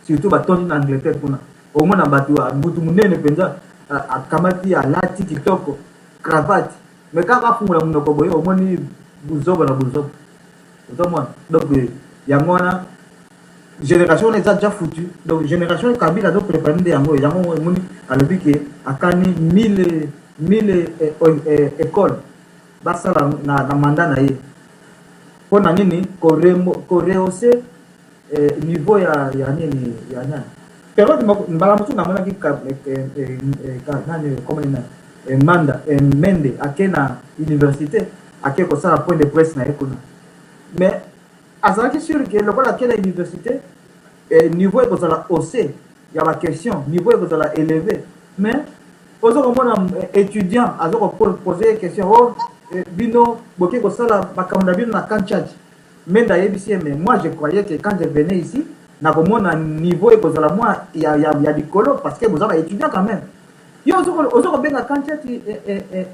surtout batondi na Angleterre kuna omona bato butu munene mpenza akamati alati kitoko cravate mais kaka afungola monoko boyo omoni buzoba na buzoba otomona donc yango wana génération on est déjà foutu donc génération Kabila doit préparer de yango moni alobi ke akani 1000 écoles basala na mandat na ye pona nini ko rehausser niveau ya nini ya nani pero mbala mutu na mona ki nani comme manda mende akena université ake ko sala point de presse na ekona mais azalaki sûr que le kola akena université niveau ekozala haussé ya ba question niveau ekozala élevé mais ozo komona étudiant azo ko poser question oh bino boké ko sala makamunda bino na kanchaji menda yebisi mais moi je croyais que quand je venais ici na komona niveau ekozala moi ya dikolo parce que vous avez étudiant quand même yo ozo ko benga kanchaji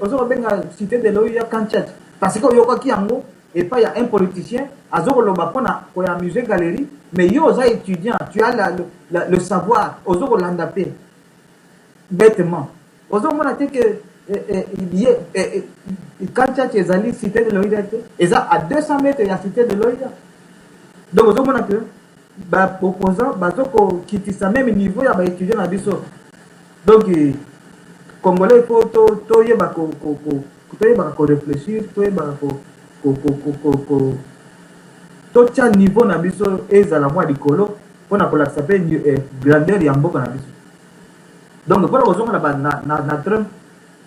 ozo ko benga cité de l'OIA kanchaji parce que yo ko kiango et pas il y a un politicien azo ko loba pona ko ya musée galerie mais yo oza étudiant tu as le savoir ozo ko landa pe bêtement ozo mona te que quand tu es allé cité de l'OIA et ça à 200 mètres il y a cité de l'OIA donc ozo mona que ba opposant bazo ko kitisa même niveau ya ba étudiant na biso donc congolais faut to yeba ko réfléchir to yeba to tia niveau na biso ezala mwa likolo pona kolakisa pe grandeur ya mboka na biso donc pona kozonga na Trump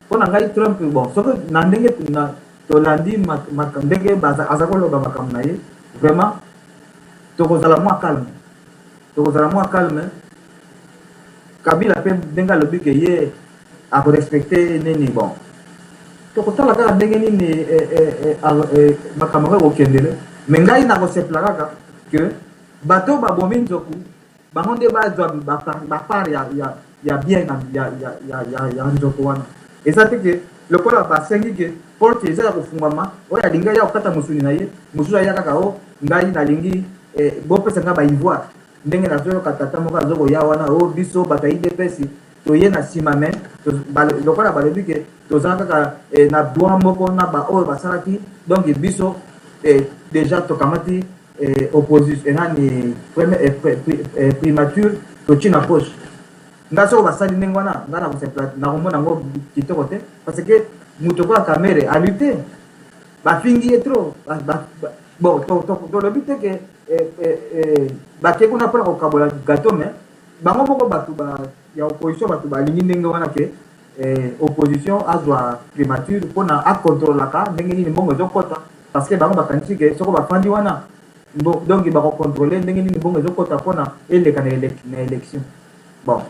pona ngai Trump bon soko na ndenge na tolandi ndenge aza koloba makambo na ye vraiment tokozala mwa calme Kabila pe ndenge alobi ke ye akorespecte nini bon tokotala kaka ndenge nini makambo okendele me ngai nakosepela kaka ke bato babomi nzoku bango nde bazwa bapart ya bien ya nzoko wana eza te ke lokola basengi ke porte eza ya kofungwama oyo alingi ya kokata mosuni na ye mosusu aya kaka o ngai nalingi bopesa nga baivoire ndenge nazoyoka tata moko azokoya wana o biso bato ya idepesi toye na nsima me lokola balobi ke toza kaka na droit moko na baoyo basalaki donc biso déjà tokamati opposition nani primature toci na poche nga soko basali ndenge wana nga nakomona yango kitoko te parce que moto kola camere alute bafingi ye trop bon tolobi te ke bake kuna mpona kokabola gato me bango moko bato ya opposition bato balingi ndenge wana ke opposition azwa primature mpona akontrolaka ndenge nini mbongo ezokota parce que bango bakanisi ke soko bafandi wana donc bakokontrole ndenge nini mbongo ezokota mpona eleka na élection bon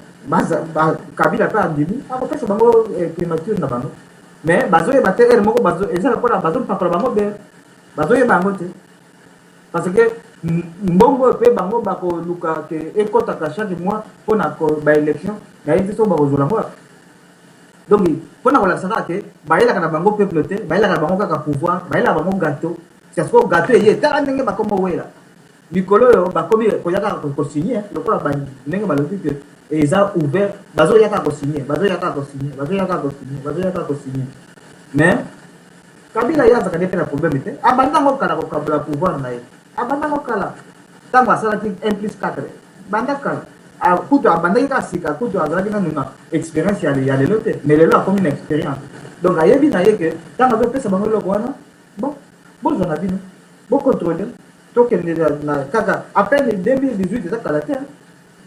Kabila pe andimi akopesa bango primature na bango mais bazoyeba te ere moko ezala mpona bazopakola bango be bazoyeba yango te parce que mbongo pe bango bakoluka ke ekotaka chaque mois mpona baélection nayebi so bakozwela yango donc mpona kolakisa kaka ke bayelaka na bango peuple te bayelaka na bango kaka pouvoir bayelaka bango gâteau sasiko gâteau eye tala ndenge bakoma wela mikolo oyo bakomi koya kaka kosigne lokola ndenge balobi ke eza ouvert bazoya kaka kosigne mais Kabila ye azaka nde mpe na problème te abandango kala kokabola pouvoir na ye abandango kala ntango asalaki 1+4 banda kala kutu abandaki kaka sika kutu azalaki nanu na expérience ya lelo te mais lelo akomi na expérience donc ayebi na ye ke ntango azopesa bango eloko wana bon bozwa na bino bocontrole tokende na kaka apene 2018 eza kala te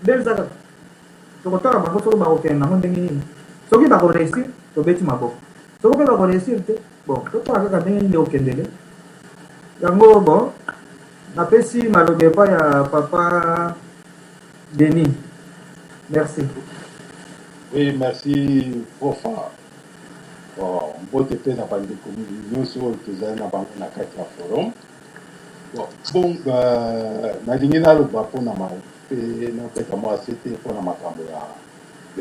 nde eza kaka tokotala bango soko bakokende nango ndenge nini soki bakoreusir tobeti maboko soko mpe bakoreusir te bon totala kaka ndenge nini okendele yango bon napesi malobi epai ya papa Denis. Merci. Oui, merci, prof. Bon, mbote pe na bande commune nyonso tozali na bango na kati ya forum. Bon, nalingi naloba mpona pe napesa mwa sete mpona makambo ya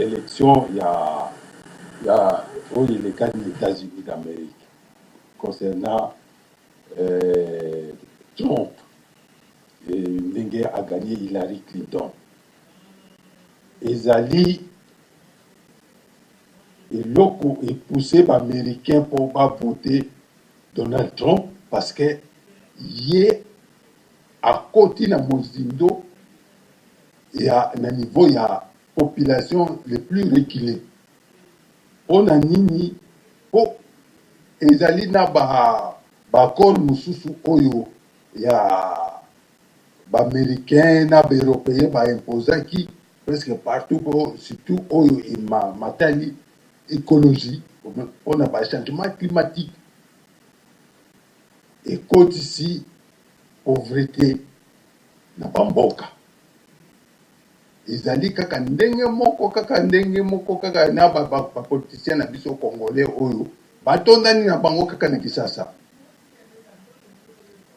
élection ya oyo elekani na États-Unis d'Amérique concernant Trump ndenge a gagné Hillary Clinton. Ezali eloko epoussé par américain pour voter Donald Trump parce que ye akoti na mozindo ya na niveau ya population les plus reculées. Pona nini po ezali na bakor mosusu oyo ya baaméricain na baeuropéen baimposaki presque partout surtout oyo matali écologie mpona bachangement climatique ekotisi pauvreté na bamboka ezali kaka ndenge moko kaka na bapoliticien na biso congolais oyo batondani na bango kaka na Kisasa,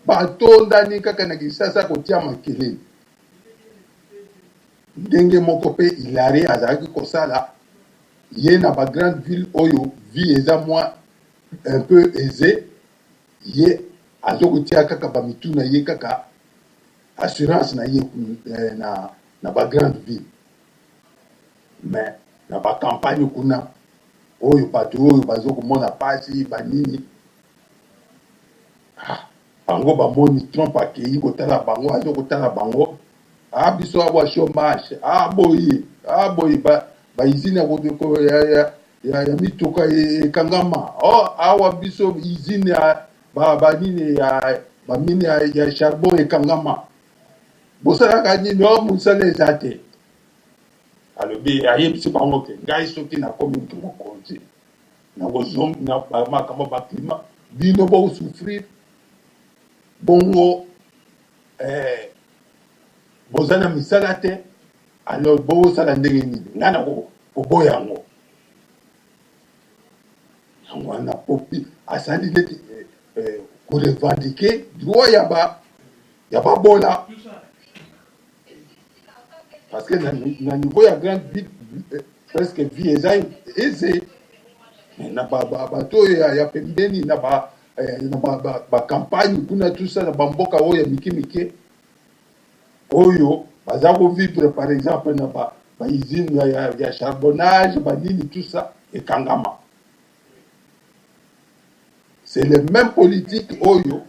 batondani kaka na Kisasa kotia makelele ndenge moko pe Hilary azalaki kosala ye na grande ville oyo vie eza mwa un peu aisé ye azokotia kaka bamitu na ye kaka assurance na ye na grande ville mais na campagne kuna oyo bato oyo bazokomona pasi banini bango bamoni Trump akei kotala bango azokotala bango biso abwa chômage boyi baizine ya mituka ekangama awa biso izine banini bamine ya charbon ekangama bosalaka nini mosala eza te alobi ayebisi bango ke ngai soki nakomi moto mokonzi nakozongi na makambo baklima bino bosouffrir bongo boza na misala te alors bosala ndenge nini ngai na koboya yango wana popi asali neti korevendike droit ya babola parce que na niveau ya grande ville presque vie eza aisé na bato ya pembeni na campagne kuna tout ça na bamboka oyo ya mike oyo baza vivre par exemple na usine ya charbonnage banini tout ça ekangama. C'est le même politique oyo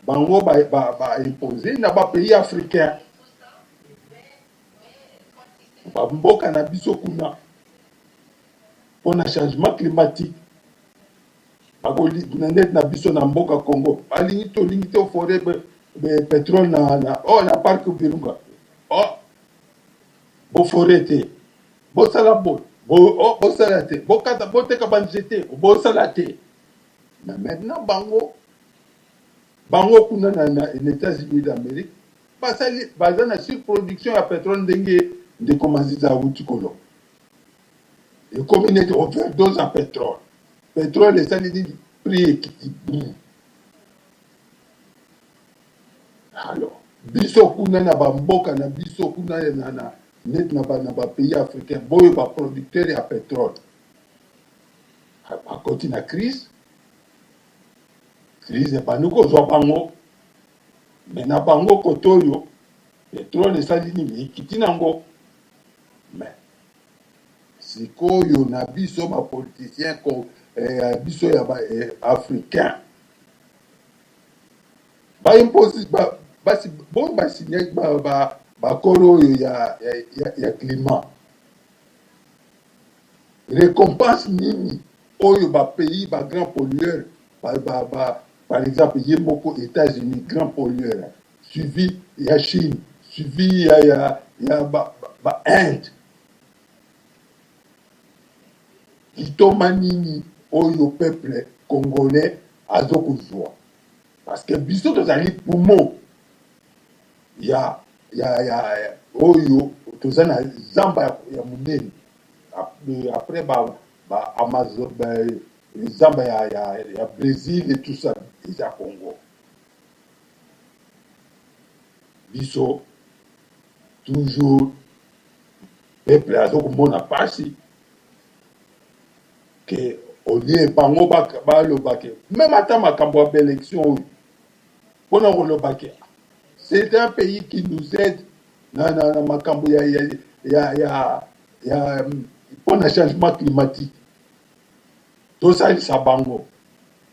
bango imposé na pays africain bamboka na biso kuna pona changement climatique bakoli na biso na mboka Congo balingi to forêt pétrole na parc Virunga bo forêt te bo sala bo sala te bo kata bo teka banjete bo sala te. Mais maintenant bango kuna na États-Unis d'Amérique baza na surproduction ya pétrole ndenge de komanziza utikolo et communauté overdose à pétrole esali nini prix ekiti alors biso kuna na bamboka na biso kuna net na pays africain boyo producteur ya pétrole akoti na crise ebandi kozwa bango me na bango koto oyo pétrole esali nini ekiti nango mais sikoyo na biso bapoliticien biso ya africain baimpose bongo basigne bakoro oyo ya climat récompense nini oyo bapays grand pollueur par exemple yemoko États-Unis grand pollueur suivi ya Chine suivi ya Inde kitoma nini oyo peuple congolais azokozwa parce que biso tozali poumon ya oyo toza na zamba ya monene après Amazon zamba ya Brésil et tout ça eza Congo biso toujours peuple azokomona pasi que olie bango balobake même ata makambo ya élection oyo mpona kolobake c'est un pays qui nous aide na makambo ya mpona changement climatique tosalisa bango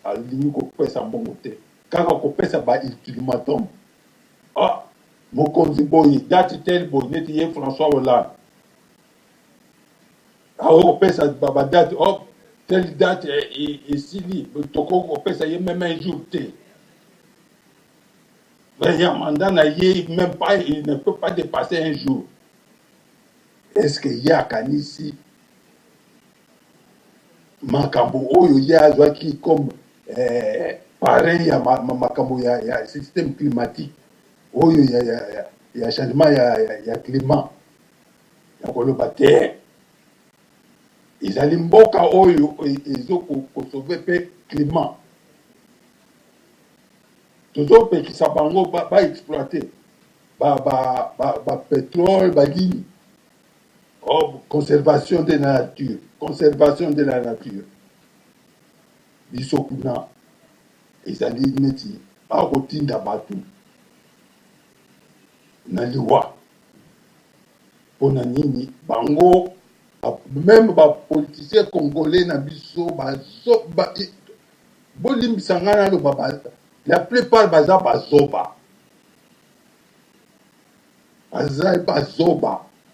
alingi kopesa mbongo te kaka kopesa baultimatum mokonzi boye date tel boye neti ye François Hollande aokopesa badate telle date esili tokokopesa ye même un jour te. Il y a un mandat, même pas, il ne peut pas dépasser un jour. Est-ce qu'il y a Kanisi Makambo Oyo ya qui comme pareil à Makambo ya système climatique Oyo ya changement ya climat ya koloba te ils allaient mboka Oyo ils ont sauvé le climat. Toujours qui s'abango va exploiter pétrole bagini conservation de la nature bisokuna ezali neti akotinda batu na liwa pona nini bango même politiciens congolais na biso bolimbisanga na la plupart baza bazoba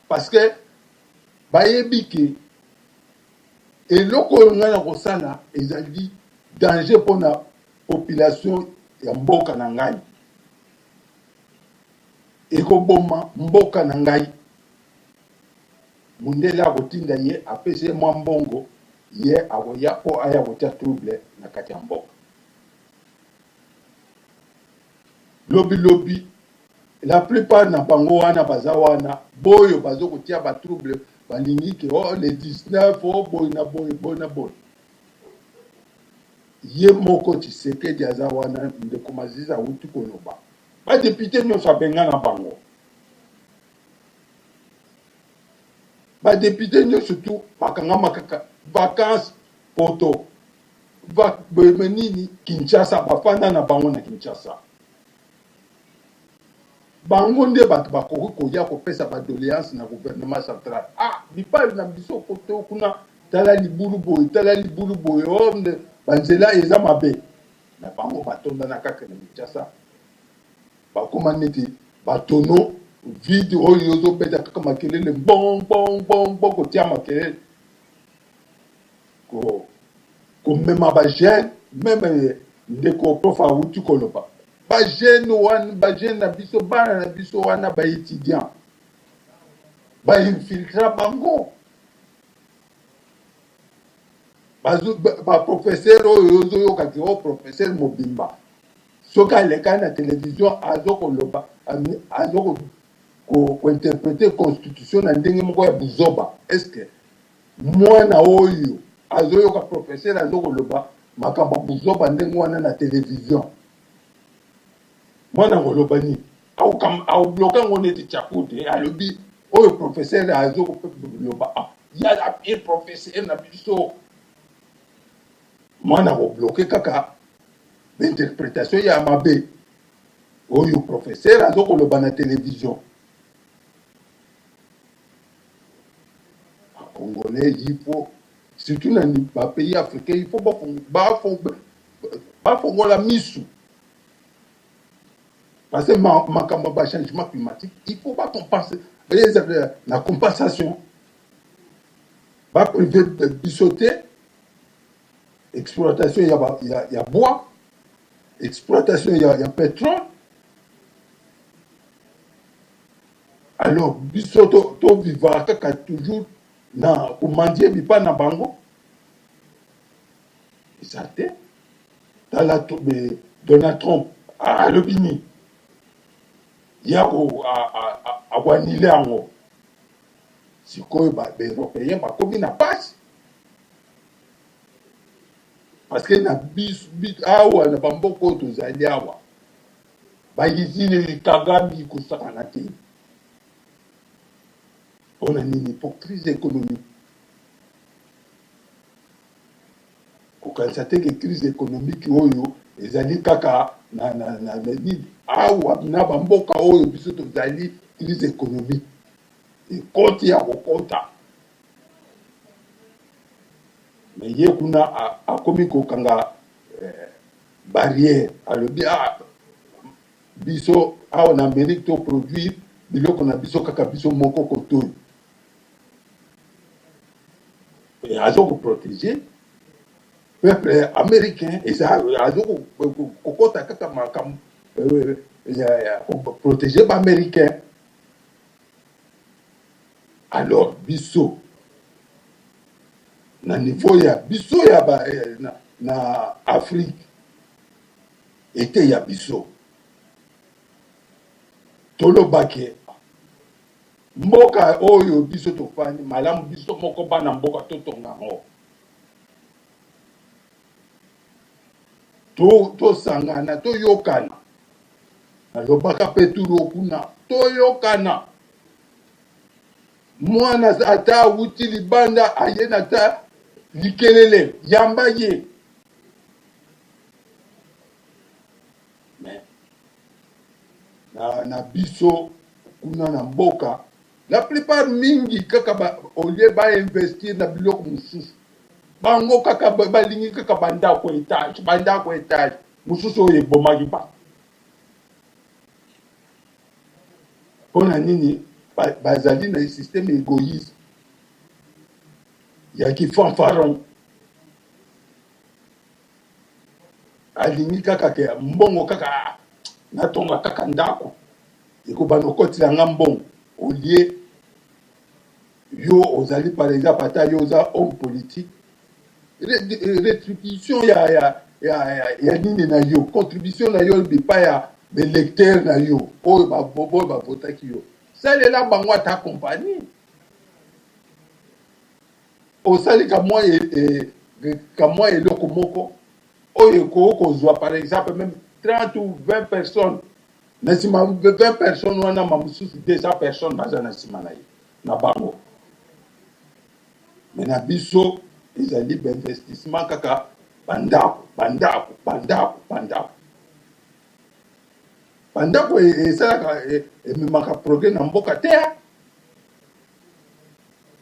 parce que bayebi ke eloko nga na kosala ezali danger mpona population ya mboka na ngai ekoboma mboka na ngai mundele akotinda ye apesi ye mwa mbongo ye akoya mpo aya kotia trouble na kati ya mboka lobi la plupart na bango wana baza wana boyo bazo kotia ba trouble balingi ke le 19 boy na boy ye moko Tshisekedi aza wana ndeko Maziza uti koloba ba député nyonso abenga na bango ba député nyonso surtout bakanga makaka vacances poto menini Kinshasa bafanda na bango na Kinshasa bango nde bato bakoki koya kopesa badoléance na gouvernement central bipali na biso koto kuna tala libulu boye onde banzela eza mabe na bango batonda na kaka na Kinshasa bakoma neti batono vide oyo ozobeta kaka makelele bon kotia makelele komema bagene meme ndeko profa uti koloba bagene na biso bana na biso wana baétudiant bainfiltra bango baprofesseur oyo ozoyokaki professeur Mobimba soki aleka na télévision azokoloba azokointerprete constitution na ndenge moko ya buzoba estce mwana oyo azoyoka professeur azokoloba makambo buzoba ndenge wana na télévision mwana koloba nini aobloka ngo neti chakude alobi oyo professeur azokoloba ya pire professeur na biso mwana kobloke kaka l'interprétation ya mabe oyo professeur azokoloba na télévision congolais il faut surtout dans les pays africains il faut bafongola misu parce que makambo ba changement climatique il faut pas compenser la compensation ba privé de bisoter exploitation il y a bois exploitation il y a pétrole alors biso to vivre kaka toujours na komandie bipa na bango isate tala Donald Trump alobini ya ko awanile yango sikoyo ba européen bakomi na pasi parce que na bis awa na bamboko tozali awa bayizini Kagame kosakana te on a une crise économique. Kokonstate que crise économique oyo ezali kaka na awa na bamboka oyo biso tozali crise économique ekoti ya kokota mais ye kuna akomi kokanga barrière alobi biso en Amérique to produire biloko na biso kaka biso moko kotoyi et azo ko protéger peuple américain et ça azo ko kota kaka makam protéger ba américain. Alors biso na niveau ya biso ya ba na Afrique était ya biso tolobake mboka oyo biso tofani malamu biso moko bana mboka totonga ngo tosangana toyokana nalobaka pe turo kuna toyokana mwana ata wuti libanda aye na ta likelele yamba ye na biso kuna na mboka la plupart mingi kaka au lieu ba investir na biloko mususu bango kaka balingi kaka bandako etage mususu oyo ebomaki ba mpona nini bazali na système égoïste ya kifanfaron alingi kaka ke mbongo kaka natonga kaka ndako ekobana okotila nga mbongo au lieu yo ozali par exemple ata yo oza homme politique rétribution ya nini na yo contribution na yo bipa ya belecteur na yo oyo bavotaki yo salela bango ata compagnie osali kamwa eloko moko oyo kozwa par exemple même 30 ou 20 personnes na nsima 20 personnes wana mamosusu 200 personnes baza na nsima na ye na bango me na biso ezali bainvestissement kaka bandako esalaka ememaka progrès na mboka te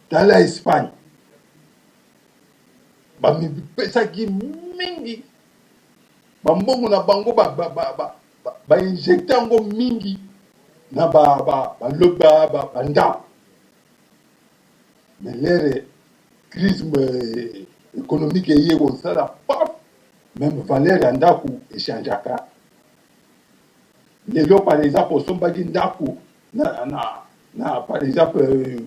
tala Espagne bamipesaki mingi bambongo na bango bainjecte yango mingi na bandako mais lere crise économique eye kosala paf même valeur ya ndako echangeaka lelo par exemple osombaki ndako na par exemple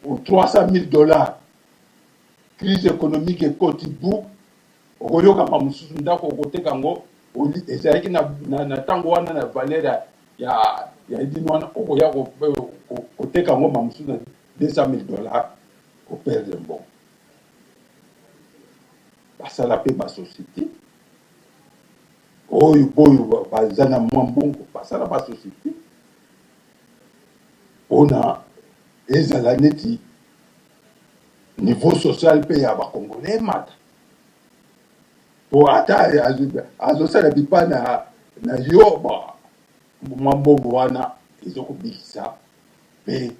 $300,000 crise économique ekoti bu okoyoka mamususu ndako okoteka ngo ezalaki na ntango wana na valeur ya edini wana okoya koteka ngo mamususu na $200,000 operde mbongo basala mpe basociété oyo boyo baza na mwa mbongo basala basociété mpona ezala neti niveau social mpe ya bakongolais emata po ata azosala bipa na yo mwa mbongo wana ezokobikisa mpe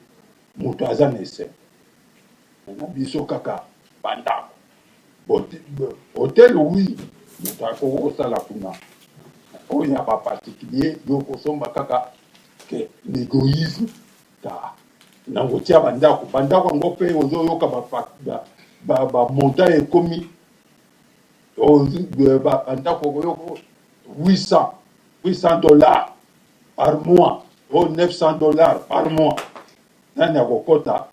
moto aza na ese na biso kaka bandako hotel wi moto akoki kosala kuna oyo ya baparticulier yo kosomba kaka ke l'égoïsme na kotia bandako yango mpe ozoyoka bamontant ekomi bandako okoyoka $800 par mois o $900 par mois nani akokota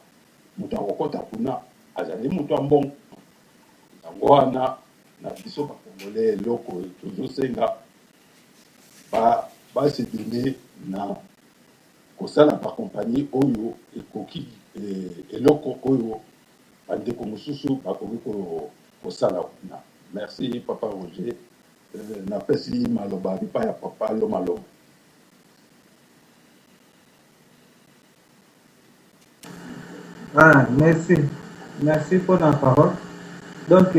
moto akokota kuna azali moto ya mbongo yango wana na biso bakongolais eloko tozosenga basedele na kosala bakompagnie oyo ekoki eloko oyo bandeko mosusu bakoki kosala kuna. Merci papa Roger, napesi maloba bipa ya papa yo maloba. Ah, merci pour la parole. Donc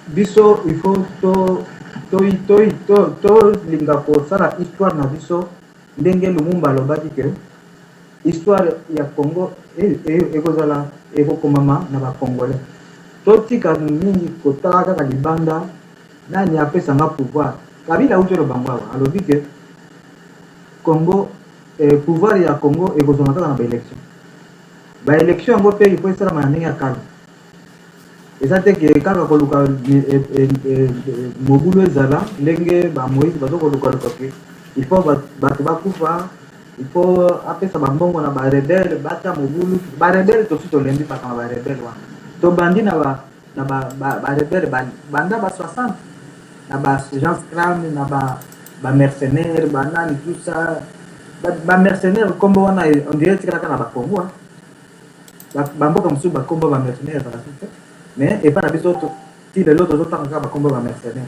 biso il faut to linga kosala histoire na biso ndenge Lumumba alobaki ke histoire ya Congo ekozala ekokomama na bakongolais totika mingi kotala kaka libanda nani apesanga pouvoir Kabila auti le bango awa alobi ke Congo pouvoir ya Congo ekozonga kaka na baélection baélection yango mpe ifo esalama na ndenge ya kala eza te ke kaka koluka mobulu ezala ndenge bamoïse bazokolukaluka ke ifo bato bakufa ifo apesa bambongo na barebele bata mobulu barebele tosi tolembi paka na barebele wana tobandi na barebele banda ba 60 na ba Jean Scram na ba mercenaire banani tout ça ba mercenaire kombo wana on dirait tikaka na ba Congo bamboka mosusu bakombo ba mercenaire parasite mais et pas na biso ti lelo tozotanga bakombo ba mercenaire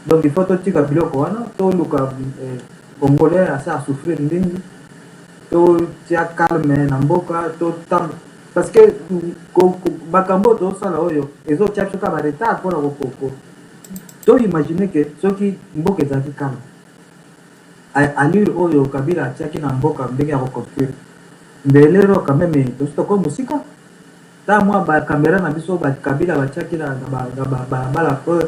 donc il faut totika biloko wana toluka congolais asa souffrir ndingi totia calme na mboka totamba parce que bakambo tosala oyo ezotia biso ka baretard mpona kokoko toimagine ke soki mboka ezalaki calme allure oyo Kabila atiaki na mboka ndenge ya koconstruire mbelero quand même tositoko mosika ta mwa bakamera na biso Kabila batiaki na bala po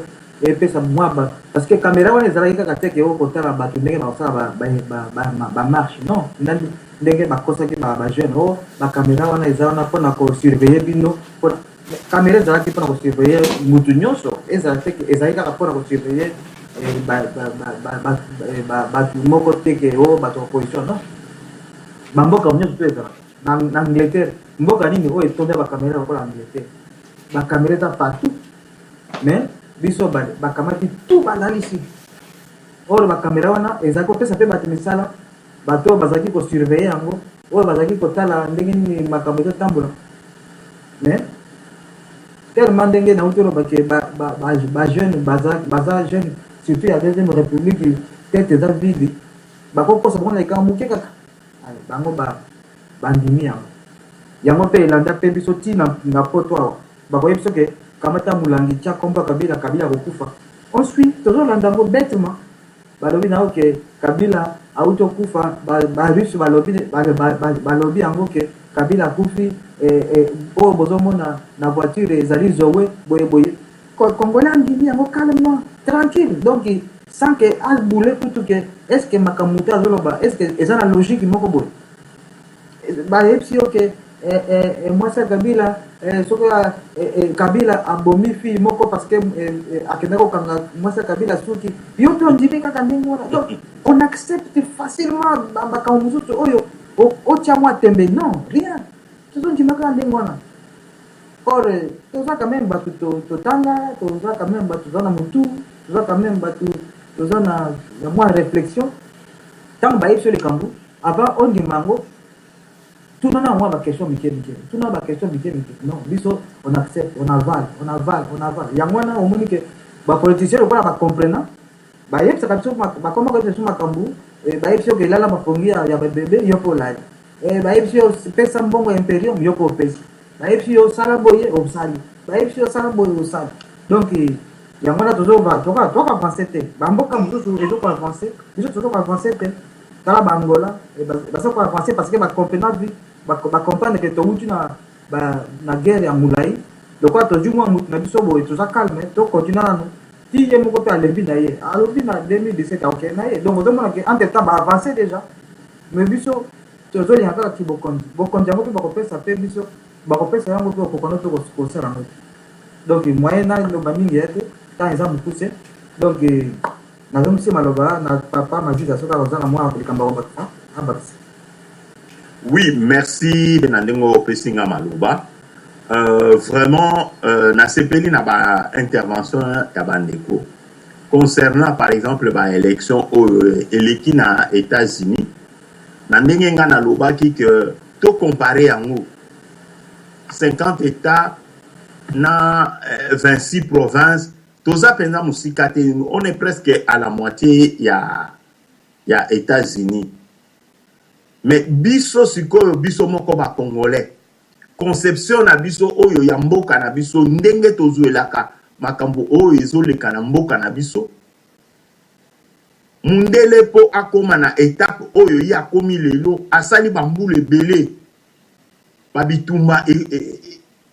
epesa mwa parce que kamera wana ezalaki kaka teke okotala bato ndenge bakosala bamarche non ndenge bakosaki bajeune o bakamera wana eza wana mpona kosurveille bino kamera ezalaki mpona kosurveille mutu nyonso ezalaki kaka mpona kosurveille bato moko teke o bato opposition non bamboka nyonso to ezala na Angleterre mboka nini oyo etonda bakamera lokola Angleterre bakamera eza partout mais biso bakamati tout balalisi oyo bakamera wana ezalaki kopesa mpe bato misala bato oyo bazalaki kosurveille yango oyo bazalaki kotala ndenge nini makambo ezotambola mais tellement ndenge nauti olobake bajeune baza jeune surtout ya deuxième république tete eza vide bakokosa bango na ekaka moke kaka bango bandimi yango mpe elanda mpe biso ntina na poto awa bakoye biso ke kamata mulangi tia komba Kabila kokufa ensuite tozolanda yango bêtement balobi na oke Kabila auto kufa barusse balobi yango ke Kabila akufi oyo bozomona na voiture ezali zowe boyeboye congolais andimi yango calmement tranquille donc sans que aboule kutu ke est ce que makambo te azoloba est ce que eza na logique moko boye bayebisi yo ke mwasi ya Kabila soki Kabila abomi fille moko parce que akenda kokanga mwasi ya Kabila suki yo mpe ondimi kaka ndenge wana donc on accepte facilement makambo mosusu oyo otia mwa tembe non rien tozondima kaka ndenge wana or toza quand même bato totanga toza quand même bato toza na motu toza quand même bato toza na mwa réflexion ntango bayebisi yo likambo avant ondima yango tout na mwa baquestion mike non biso on accepte on avale yango wana omoni ke bapoliticien lokola bacomprenant bayebisaka biso bakoma koyebisa biso makambo bayebisi yo ke elala mapongi ya babebe yo mpe olali bayebisi yo pesa mbongo ya imperium yo mpe opesi bayebisi yo osala boye osali bayebisi yo osala boye osali donc yango wana toka avance te bamboka mosusu ezoko avance biso tozoko avance te tala baangola bazoko avance parce que bacomprenant bacomprendre ke touti na guerre ya molai lokola tozwi mwa mutu na biso boye toza calme tocontinue nano ti ye moko mpe alebi na ye alobi na 2017 aoke na ye donc ozomona ke entre temps baavance déjà mais biso tozolinga kaka ki bokonzi yango mpe bakopesa mpe biso bakopesa yango mpe okokona mpe kosala yango donc moyen na loba mingi ya te ntan eza mokuse donc nazomisi maloba na papa majuda soki akoza na mwa likambo abakisa. Oui, merci Benandingo Pessinga Malouba. Vraiment, na sepeli na ba intervention ya bandeko concernant par exemple ba élection eleki na États-Unis. Na ndenge nga na lobaki que to comparer yango 50 États na 26 provinces, toza penza musika te, on est presque à la moitié ya États-Unis. Mais biso sikoyo biso moko ba congolais conception na biso oyo ya mboka na biso ndenge tozuelaka makambo oyo ezoleka na mboka na biso mundele po akoma na étape oyo ya komi lelo asali bambulu ebele babitumba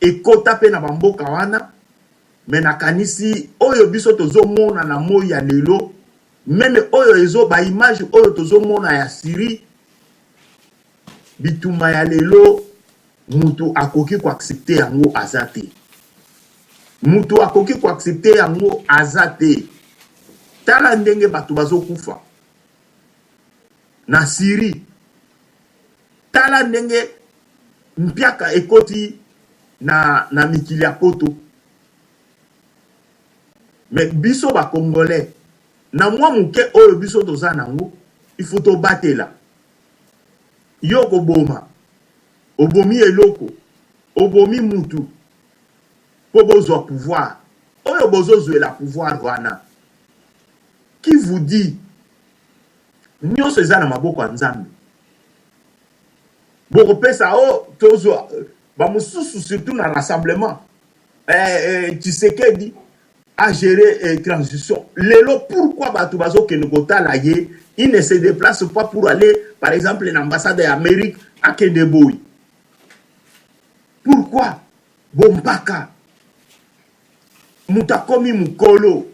ekota pe na bamboka wana mais nakanisi oyo biso tozomona na moi ya lelo même oyo ezo ba image oyo tozomona ya Syrie bituma ya lelo mutu akoki ko accepter yango azate mutu akoki ko accepter yango azate tala ndenge batu bazokufa na Syrie tala ndenge mpiaka ekoti na mikili ya poto mais biso ba congolais na mwa muke oyo biso toza nango il faut to batela yoko boma obomi eloko obomi mutu po bozwa pouvoir oyo bozozwela pouvoir wana qui vous dit nyonso eza na maboko ya Nzambe bokopesa o tozwa bamususu surtout na rassemblement Tshisekedi a géré transition lelo pourquoi batu bazokende kotala ye il ne se déplace pas pour aller par exemple l'ambassade d'Amérique à Kendeboy. Pourquoi Bompaka Mutakomi Mukolo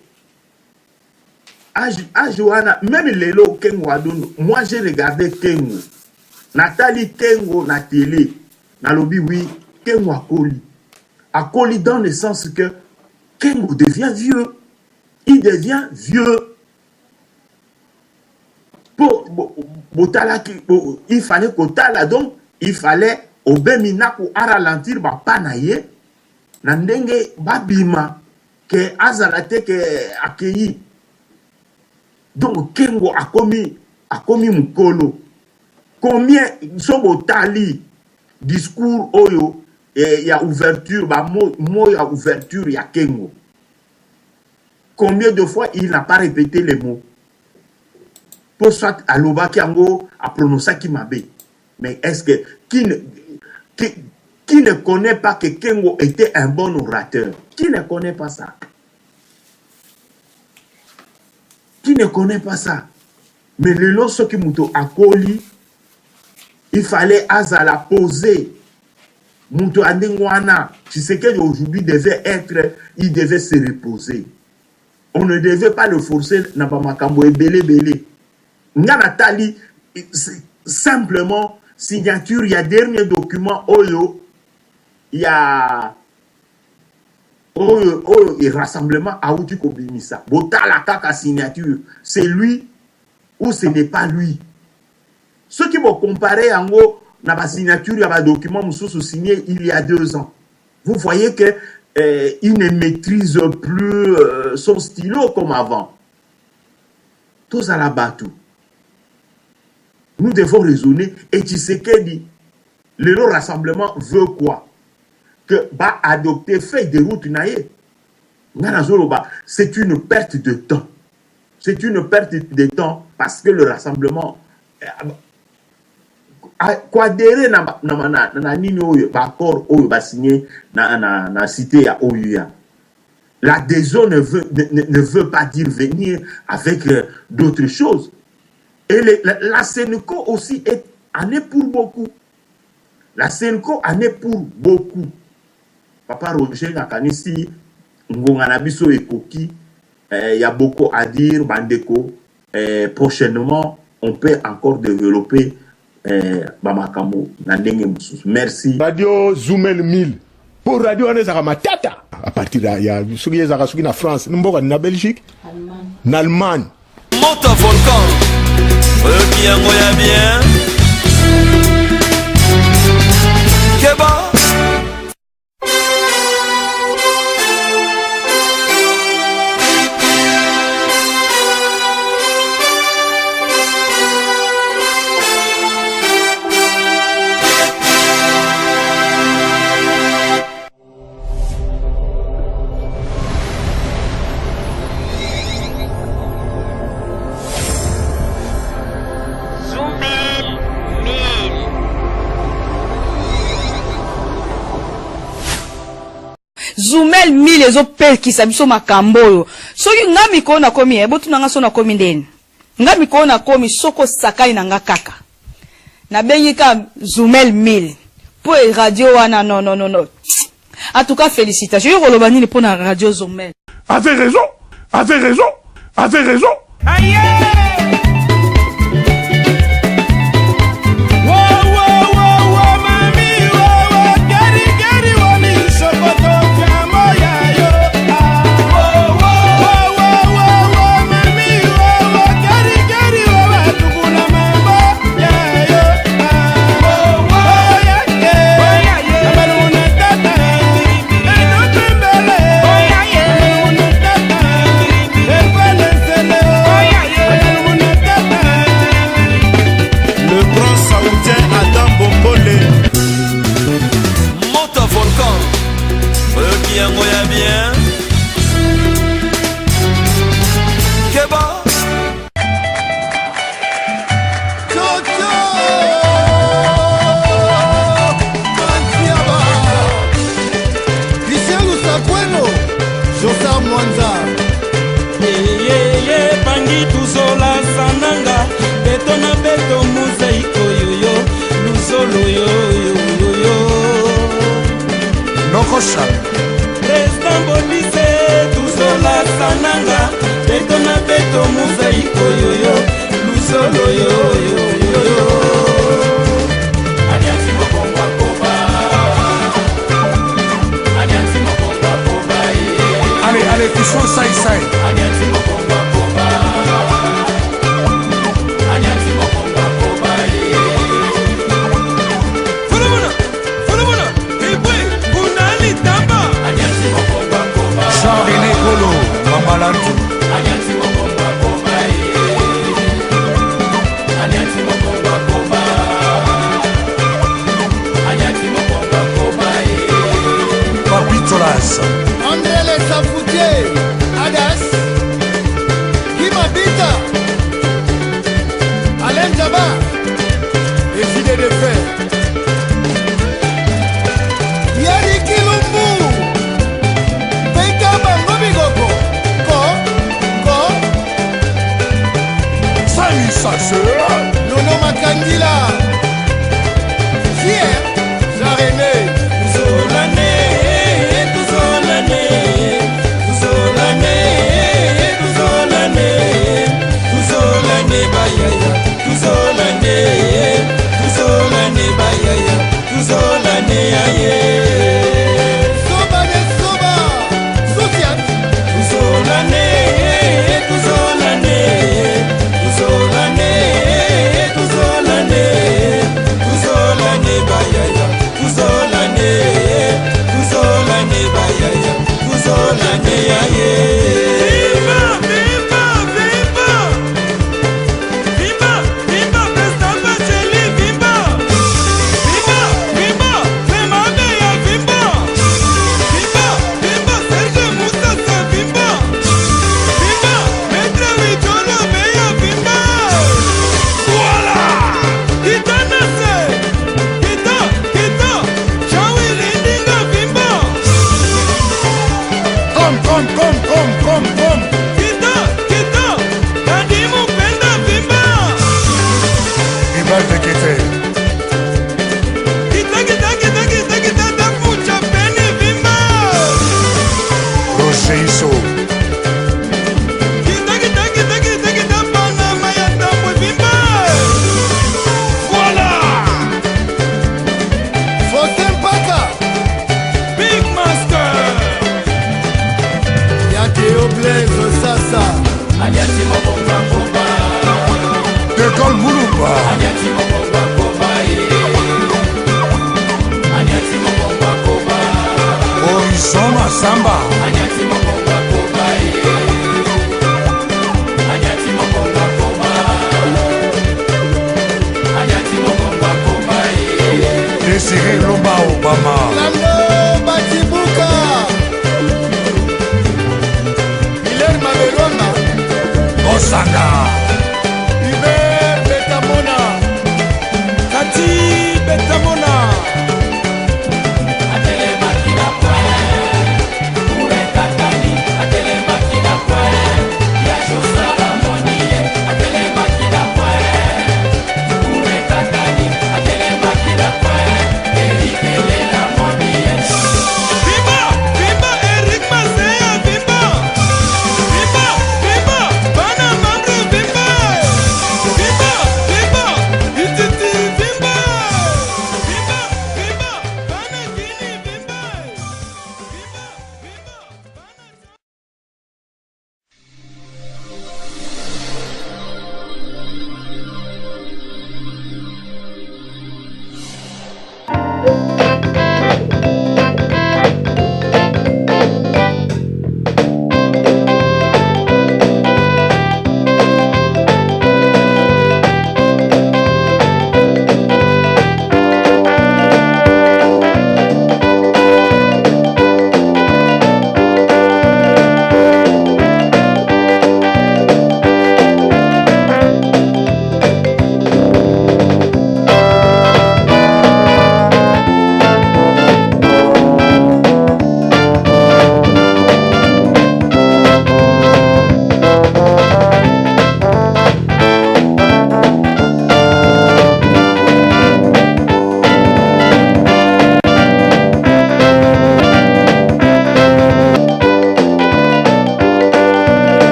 à Johanna même lelo Kengo Adono moi j'ai regardé Kengo Nathalie Kengo na télé na lobby oui Kengo Akoli dans le sens que Kengo devient vieux. Il devient vieux. Il fallait qu'Otala, donc il fallait au Beminaku à ralentir Bapanaye, Nandenge Babima, que Azalate que accueilli. Donc Kengo a commis Mukolo. Combien sont Otali discours Oyo? Il y a ouverture, il y a ouverture, il y a Kengo. Combien de fois il n'a pas répété les mots? Pour soit à l'Oba Kiango a prononcé Kimabe. Mais est-ce que qui ne connaît pas que Kengo était un bon orateur? Qui ne connaît pas ça? Qui ne connaît pas ça? Mais le lorsque Muto Akoli, il fallait Azala poser. Muto Andengwana, tu sais qu'aujourd'hui il devait se reposer. On ne devait pas le forcer na bamakambo belé. Nathalie, simplement signature, il y a dernier document Oyo, il y a Oyo et rassemblement à Outi Kobimisa. Botala kaka signature, c'est lui ou ce n'est pas lui. Ceux qui vont comparer en gros na ba signature, il y a un document Moussou signé il y a 2 ans. Vous voyez que il ne maîtrise plus son stylo comme avant. Tous à la bateau. Nous devons raisonner. Et tu sais que le rassemblement veut quoi? Que va adopter fait de route naïe. C'est une perte de temps. C'est une perte de temps parce que le rassemblement Kwadere na nini oyo accord oyo ba signé na cité ya Oyo. L'adhésion ne veut pas dire venir avec d'autres choses. Et la Sénéco aussi en est pour beaucoup. La Sénéco en est pour beaucoup. Papa Roger Nakanisi Ngonga Nabiso et Koki, il y a beaucoup à dire Bandeko. Prochainement, on peut encore développer Bamakamo Nandenge Moussous. Merci. Radio Zoumel 1000. Pour Radio Anezara Matata. À partir de il y a Sugi na France, Numboka na Belgique, en Allemagne. Monte un volcan. Qui a bien. Keba. Zoumel 1000 ezope kisabiso makamboyo. Soki ngami ko na komi botu nanga so na komi ndeni. Ngami ko na komi soko sakai nanga kaka. Na bengika Zoumel 1000. Pour radio wana non. En tout cas félicitations. Yo koloba nini pour na radio Zoumel. Avez raison.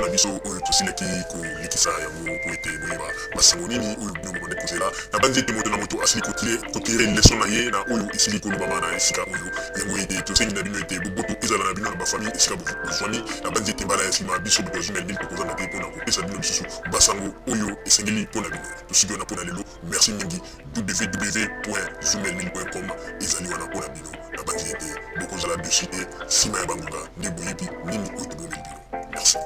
na biso oyo tosileki kolikisa yango po ete boyeba masango nini oyo bino bokonde kozela na banzete moto na moto asili kotire leson na ye na oyo esili kolobama na esika oyo yango ete tosengi na bino ete boboto ezala na bino na bafamille esika bozwami na banzete mbala ya nsima biso bokozumela bino tokozanga te mpona kopesa bino lisusu basango oyo esengeli mpona bino tosiki wana mpona lelo merci mingi www.zumel1000.com ezali wana mpona bino na banzete bokozala dessus te nsima ya bangonga nde boyebi nini oyo tobomeli bino merci.